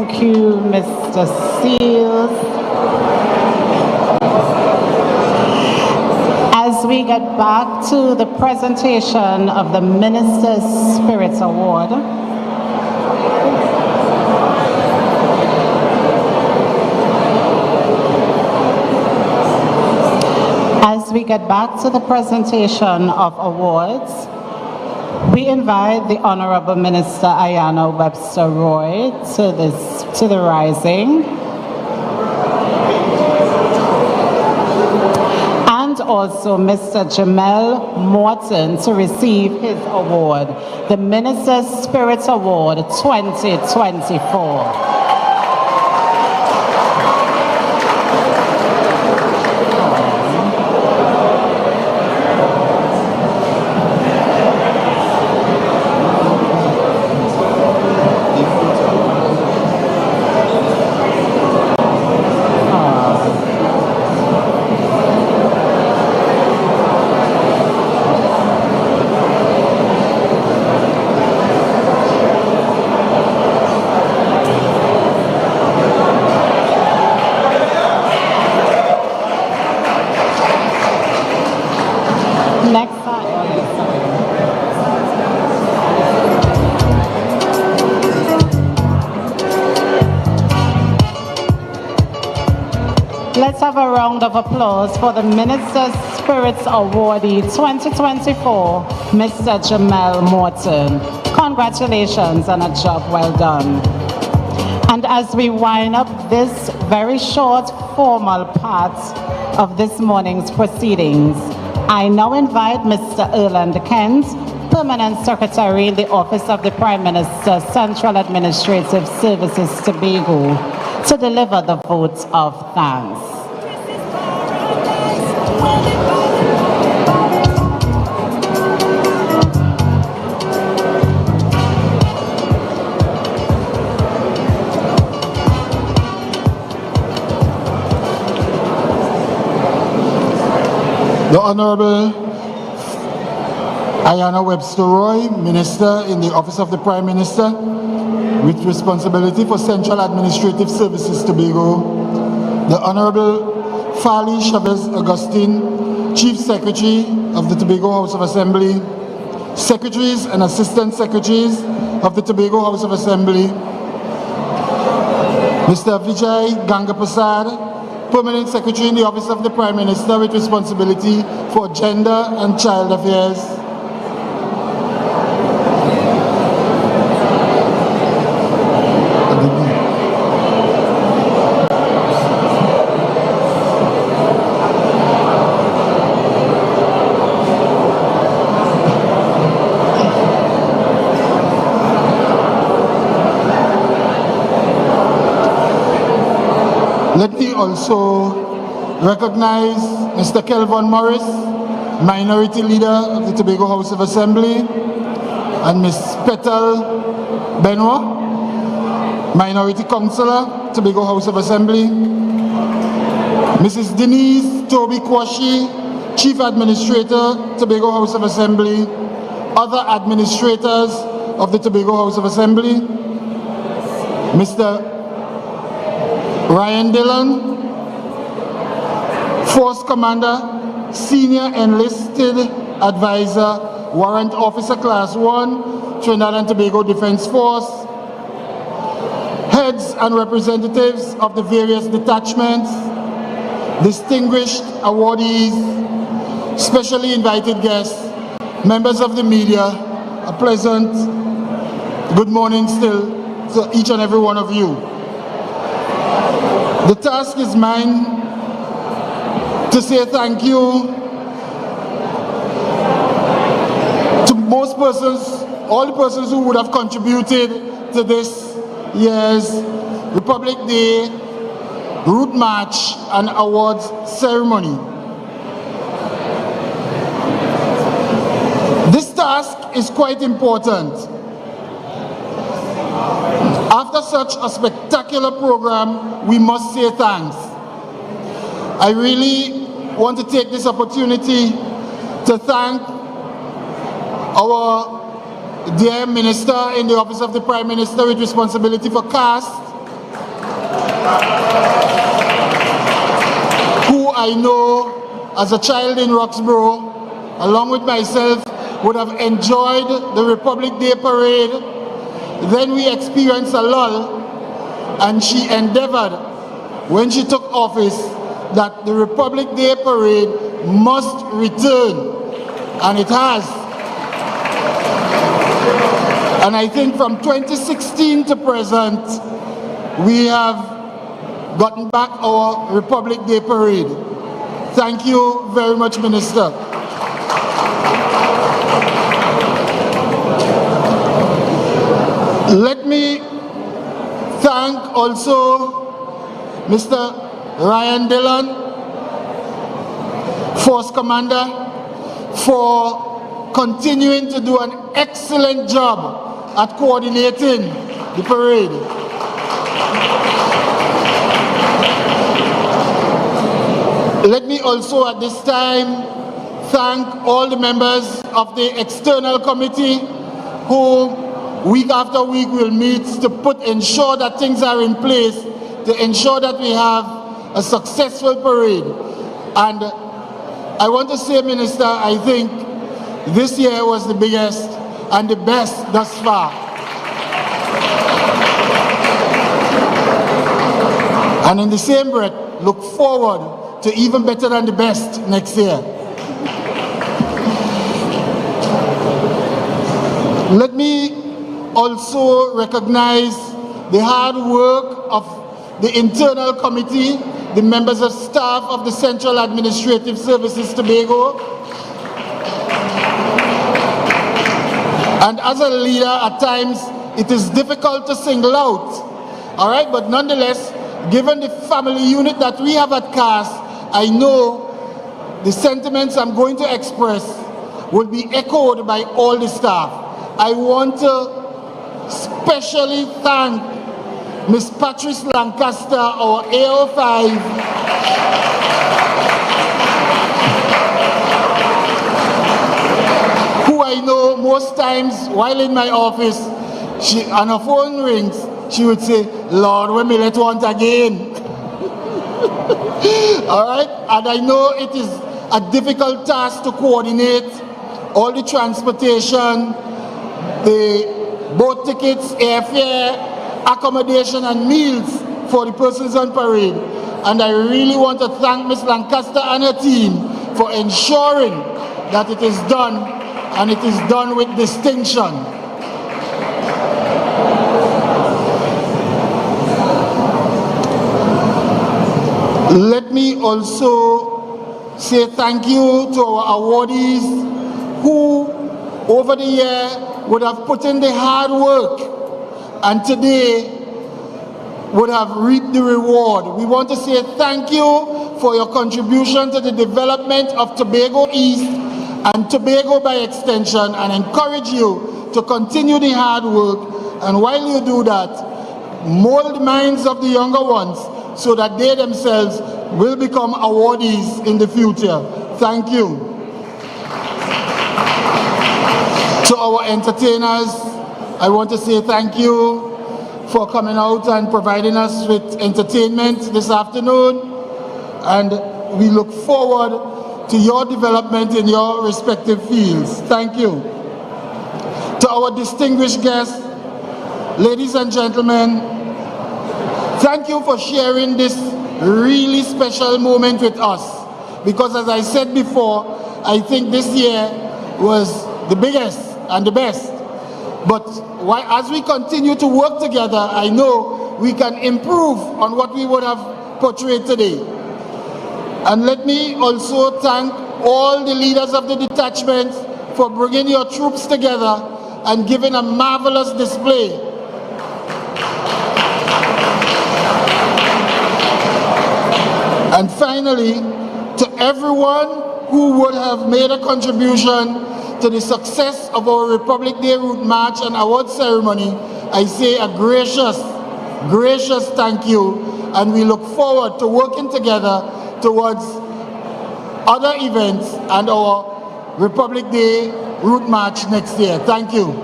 Thank you, Mr. Seals. As we get back to the presentation of the Minister's Spirit Award, we invite the Honorable Minister Ayanna Webster Roy to the rising, and also Mr. Jamel Morton to receive his award, the Minister's Spirit Award 2024. Let's have a round of applause for the Minister's Spirits Awardee 2024, Mr. Jamel Morton. Congratulations on a job well done. And as we wind up this very short formal part of this morning's proceedings, I now invite Mr. Erland Kent, Permanent Secretary in the Office of the Prime Minister, Central Administrative Services, Tobago, to deliver the vote of thanks. The Honorable Ayanna Webster Roy, Minister in the Office of the Prime Minister, with responsibility for Central Administrative Services, Tobago. The Honorable Fali Chavez Augustine, Chief Secretary of the Tobago House of Assembly, Secretaries and Assistant Secretaries of the Tobago House of Assembly, Mr. Vijay Gangapasad, Permanent Secretary in the Office of the Prime Minister with responsibility for Gender and Child Affairs, Let me also recognize Mr. Kelvin Morris, Minority Leader of the Tobago House of Assembly, and Ms. Petal Benoit, Minority Councillor, Tobago House of Assembly, Mrs. Denise Toby Kwashi, Chief Administrator, Tobago House of Assembly, other administrators of the Tobago House of Assembly, Mr. Ryan Dillon, Force Commander, Senior Enlisted Advisor, Warrant Officer Class 1, Trinidad and Tobago Defense Force, heads and representatives of the various detachments, distinguished awardees, specially invited guests, members of the media, a pleasant good morning still to each and every one of you. The task is mine to say thank you to most persons, all the persons who would have contributed to this year's Republic Day Route March and Awards ceremony. This task is quite important. After such a spectacular program, we must say thanks. I really want to take this opportunity to thank our dear Minister in the Office of the Prime Minister with responsibility for caste, who I know as a child in Roxborough, along with myself, would have enjoyed the Republic Day parade. Then we experienced a lull, and she endeavored, when she took office, that the Republic Day parade must return, and it has. And I think from 2016 to present, we have gotten back our Republic Day parade. Thank you very much, Minister. Let me thank also Mr. Ryan Dillon, Force Commander, for continuing to do an excellent job at coordinating the parade. Let me also at this time thank all the members of the external committee who week after week will meet to ensure that things are in place, to ensure that we have a successful parade. And I want to say, Minister, I think this year was the biggest and the best thus far. And in the same breath, look forward to even better than the best next year. Let me also recognize the hard work of the internal committee, the members of staff of the Central Administrative Services Tobago. And as a leader, at times, it is difficult to single out, all right? But nonetheless, given the family unit that we have at CAS, I know the sentiments I'm going to express will be echoed by all the staff. I want to specially thank Ms. Patrice Lancaster, our AO5, who I know most times while in my office, and her phone rings, she would say, Lord, when me let want again. All right? And I know it is a difficult task to coordinate all the transportation, the boat tickets, airfare, accommodation and meals for the persons on parade. And I really want to thank Ms. Lancaster and her team for ensuring that it is done, and it is done with distinction. Let me also say thank you to our awardees who over the year would have put in the hard work and today would have reaped the reward. We want to say thank you for your contribution to the development of Tobago East and Tobago by extension, and encourage you to continue the hard work, and while you do that, mold the minds of the younger ones so that they themselves will become awardees in the future. Thank you. To our entertainers, I want to say thank you for coming out and providing us with entertainment this afternoon, and we look forward to your development in your respective fields. Thank you. To our distinguished guests, ladies and gentlemen, thank you for sharing this really special moment with us, because as I said before, I think this year was the biggest and the best. But as we continue to work together, I know we can improve on what we would have portrayed today. And let me also thank all the leaders of the detachments for bringing your troops together and giving a marvelous display. And finally, to everyone who would have made a contribution to the success of our Republic Day Route March and Award Ceremony, I say a gracious thank you, and we look forward to working together towards other events and our Republic Day Route March next year. Thank you.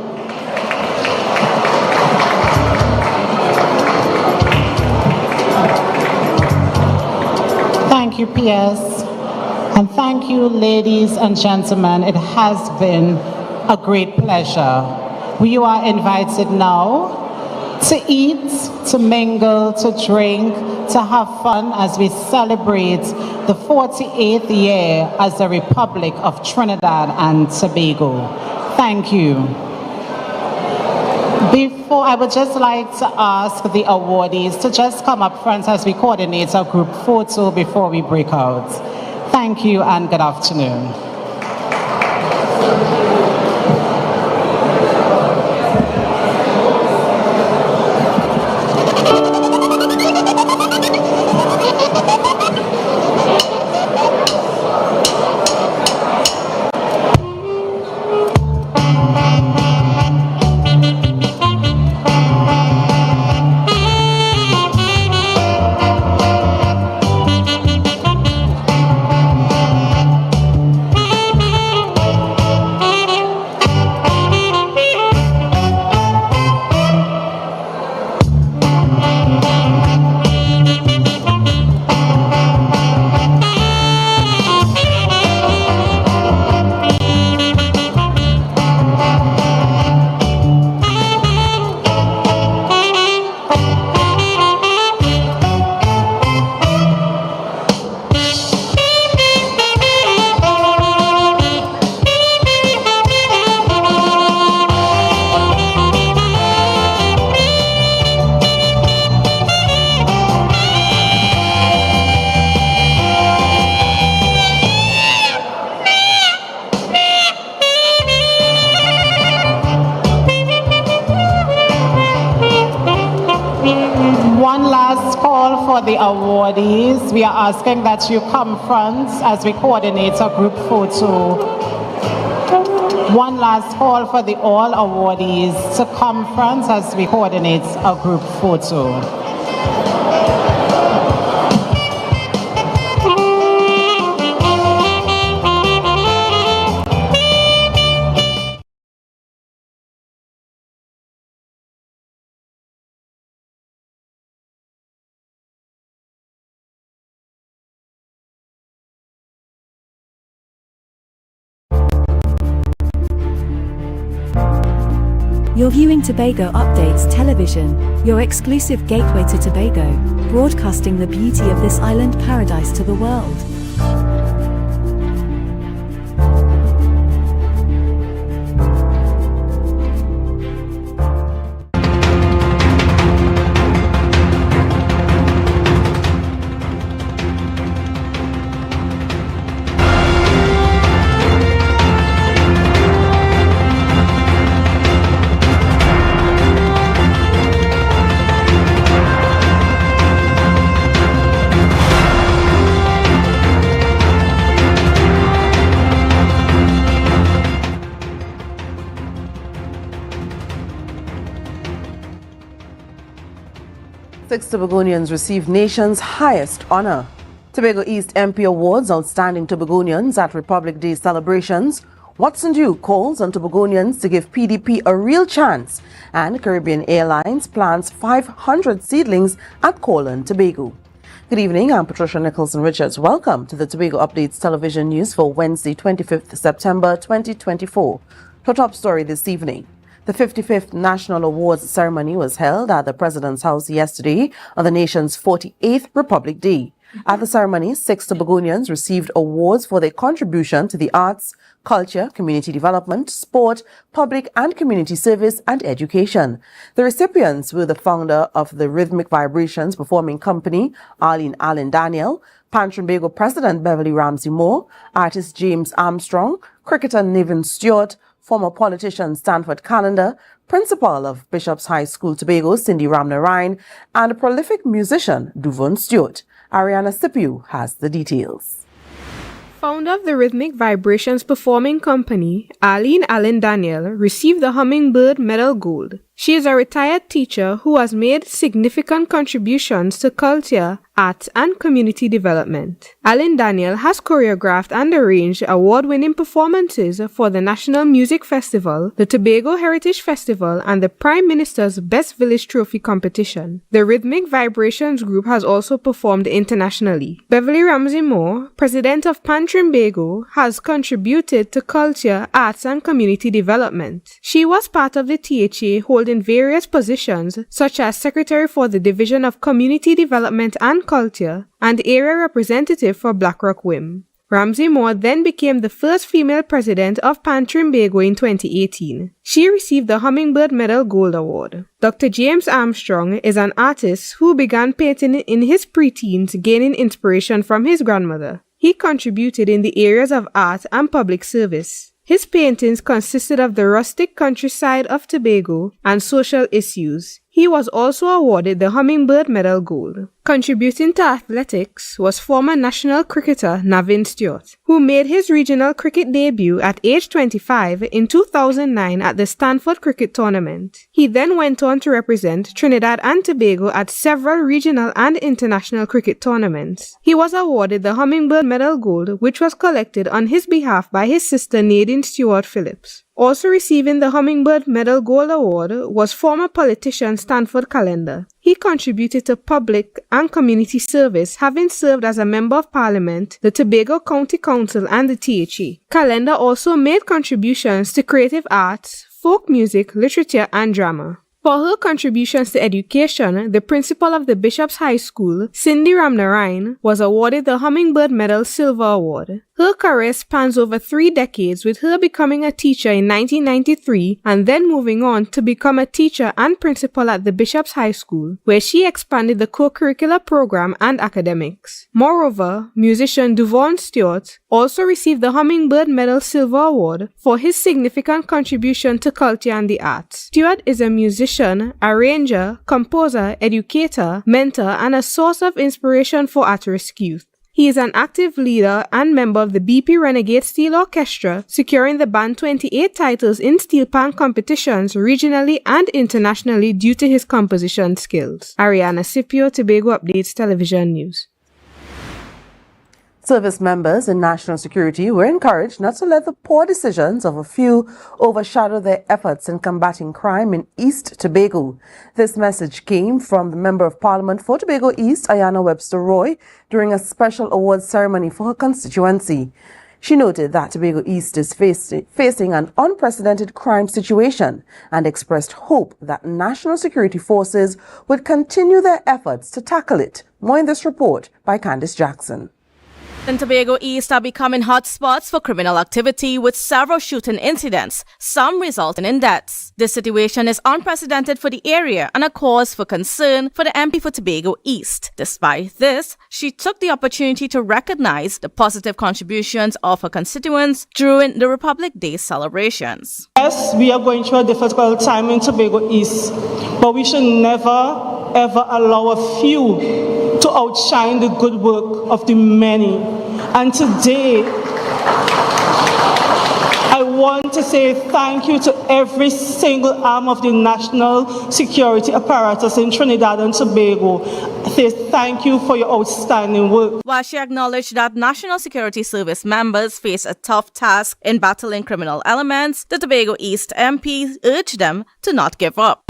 Thank you, PS. And thank you, ladies and gentlemen. It has been a great pleasure. You are invited now to eat, to mingle, to drink, to have fun as we celebrate the 48th year as the Republic of Trinidad and Tobago. Thank you. Before, I would just like to ask the awardees to just come up front as we coordinate our group photo before we break out. Thank you and good afternoon. The awardees, we are asking that you come front as we coordinate a group photo. One last call for the all awardees to come front as we coordinate a group photo. You're viewing Tobago Updates Television, your exclusive gateway to Tobago, broadcasting the beauty of this island paradise to the world. Six Tobagonians received nation's highest honor. Tobago East MP awards outstanding Tobagonians at Republic Day celebrations. Watson Dew calls on Tobagonians to give PDP a real chance. And Caribbean Airlines plants 500 seedlings at Corlan, Tobago. Good evening, I'm Patricia Nicholson-Richards. Welcome to the Tobago Updates Television News for Wednesday, 25th September 2024. To top story this evening. The 55th National Awards ceremony was held at the President's House yesterday on the nation's 48th Republic Day. At the ceremony, 6 Tobagonians received awards for their contribution to the arts, culture, community development, sport, public and community service, and education. The recipients were the founder of the Rhythmic Vibrations Performing Company, Arlene Allen Daniel, Pan Tobago President Beverly Ramsey-Moore, artist James Armstrong, cricketer Niven Stewart, former politician Stanford Callender, principal of Bishop's High School Tobago Cindy Ramnarine, and prolific musician Duvon Stewart. Ariana Sipiu has the details. Founder of the Rhythmic Vibrations Performing Company, Arlene Allen Daniel, received the Hummingbird Medal Gold. She is a retired teacher who has made significant contributions to culture, arts, and community development. Alan Daniel has choreographed and arranged award-winning performances for the National Music Festival, the Tobago Heritage Festival, and the Prime Minister's Best Village Trophy competition. The Rhythmic Vibrations group has also performed internationally. Beverly Ramsey-Moore, president of Pan Trimbago, has contributed to culture, arts, and community development. She was part of the THA holding various positions such as Secretary for the Division of Community Development and Culture and Area Representative for Blackrock WIM. Ramsey-Moore then became the first female president of Pan Trimbago in 2018. She received the Hummingbird Medal Gold Award. Dr. James Armstrong is an artist who began painting in his preteens, gaining inspiration from his grandmother. He contributed in the areas of art and public service. His paintings consisted of the rustic countryside of Tobago and social issues. He was also awarded the Hummingbird Medal Gold. Contributing to athletics was former national cricketer Navin Stewart, who made his regional cricket debut at age 25 in 2009 at the Stanford Cricket Tournament. He then went on to represent Trinidad and Tobago at several regional and international cricket tournaments. He was awarded the Hummingbird Medal Gold, which was collected on his behalf by his sister Nadine Stewart Phillips. Also receiving the Hummingbird Medal Gold Award was former politician Stanford Calendar. He contributed to public and community service, having served as a Member of Parliament, the Tobago County Council, and the THA. Calendar also made contributions to creative arts, folk music, literature, and drama. For her contributions to education, the principal of the Bishop's High School, Cindy Ramnarine, was awarded the Hummingbird Medal Silver Award. Her career spans over 3 decades, with her becoming a teacher in 1993 and then moving on to become a teacher and principal at the Bishop's High School, where she expanded the co-curricular program and academics. Moreover, musician Duvon Stewart also received the Hummingbird Medal Silver Award for his significant contribution to culture and the arts. Stewart is a musician, arranger, composer, educator, mentor, and a source of inspiration for at-risk youth. He is an active leader and member of the BP Renegade Steel Orchestra, securing the band 28 titles in steel pan competitions regionally and internationally due to his composition skills. Ariana Scipio, Tobago Updates Television News. Service members in national security were encouraged not to let the poor decisions of a few overshadow their efforts in combating crime in East Tobago. This message came from the Member of Parliament for Tobago East, Ayanna Webster Roy, during a special awards ceremony for her constituency. She noted that Tobago East is facing an unprecedented crime situation and expressed hope that national security forces would continue their efforts to tackle it. More in this report by Candice Jackson. In Tobago East are becoming hotspots for criminal activity, with several shooting incidents, some resulting in deaths. This situation is unprecedented for the area and a cause for concern for the MP for Tobago East. Despite this, she took the opportunity to recognize the positive contributions of her constituents during the Republic Day celebrations. Yes, we are going through a difficult time in Tobago East, but we should never ever allow a few to outshine the good work of the many. And today, I want to say thank you to every single arm of the national security apparatus in Trinidad and Tobago. I say thank you for your outstanding work. While she acknowledged that National Security Service members face a tough task in battling criminal elements, the Tobago East MP urged them to not give up.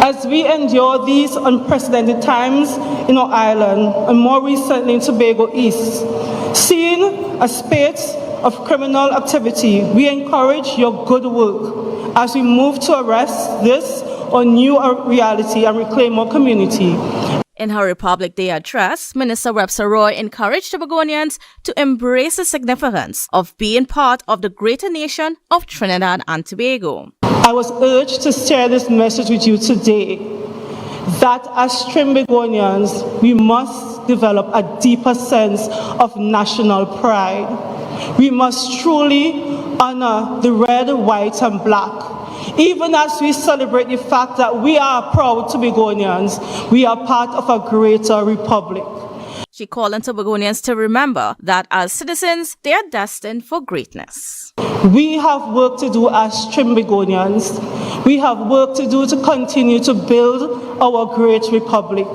As we endure these unprecedented times in our island, and more recently in Tobago East, seeing a spate of criminal activity, we encourage your good work as we move to arrest this or new reality and reclaim our community. In her Republic Day address, Minister Webster Roy encouraged Tobagonians to embrace the significance of being part of the greater nation of Trinidad and Tobago. I was urged to share this message with you today, that as Trimbagonians, we must develop a deeper sense of national pride. We must truly honor the red, white, and black. Even as we celebrate the fact that we are proud Tobagonians, we are part of a greater republic. She called on Tobagonians to remember that as citizens, they are destined for greatness. We have work to do as Trimbagonians. We have work to do to continue to build our great republic.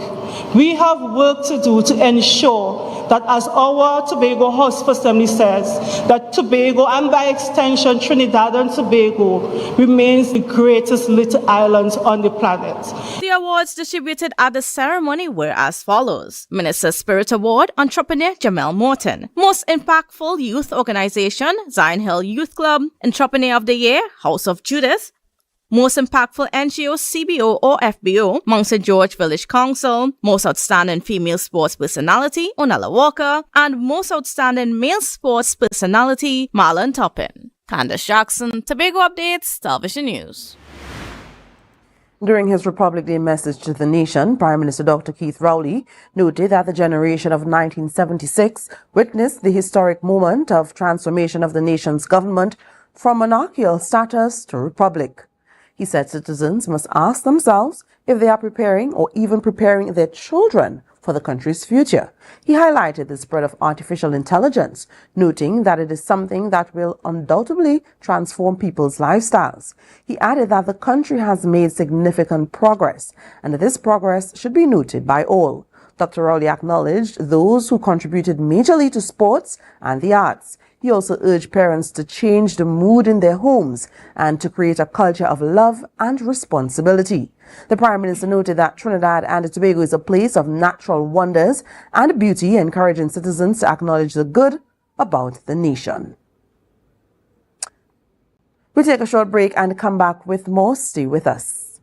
We have work to do to ensure that, as our Tobago House of Assembly says, that Tobago, and by extension Trinidad and Tobago, remains the greatest little island on the planet. The awards distributed at the ceremony were as follows. Minister Spirit Award, Entrepreneur Jamel Morton. Most Impactful Youth Organization, Zion Hill Youth Club. Entrepreneur of the Year, House of Judas. Most Impactful NGO, CBO or FBO, Mount St. George Village Council. Most Outstanding Female Sports Personality, Onella Walker. And Most Outstanding Male Sports Personality, Marlon Toppin. Candace Jackson, Tobago Updates, Television News. During his Republic Day message to the nation, Prime Minister Dr. Keith Rowley noted that the generation of 1976 witnessed the historic moment of transformation of the nation's government from monarchical status to republic. He said citizens must ask themselves if they are preparing or even preparing their children for the country's future. He highlighted the spread of artificial intelligence, noting that it is something that will undoubtedly transform people's lifestyles. He added that the country has made significant progress, and that this progress should be noted by all. Dr. Rowley acknowledged those who contributed majorly to sports and the arts. He also urged parents to change the mood in their homes and to create a culture of love and responsibility. The Prime Minister noted that Trinidad and Tobago is a place of natural wonders and beauty, encouraging citizens to acknowledge the good about the nation. We take a short break and come back with more. Stay with us.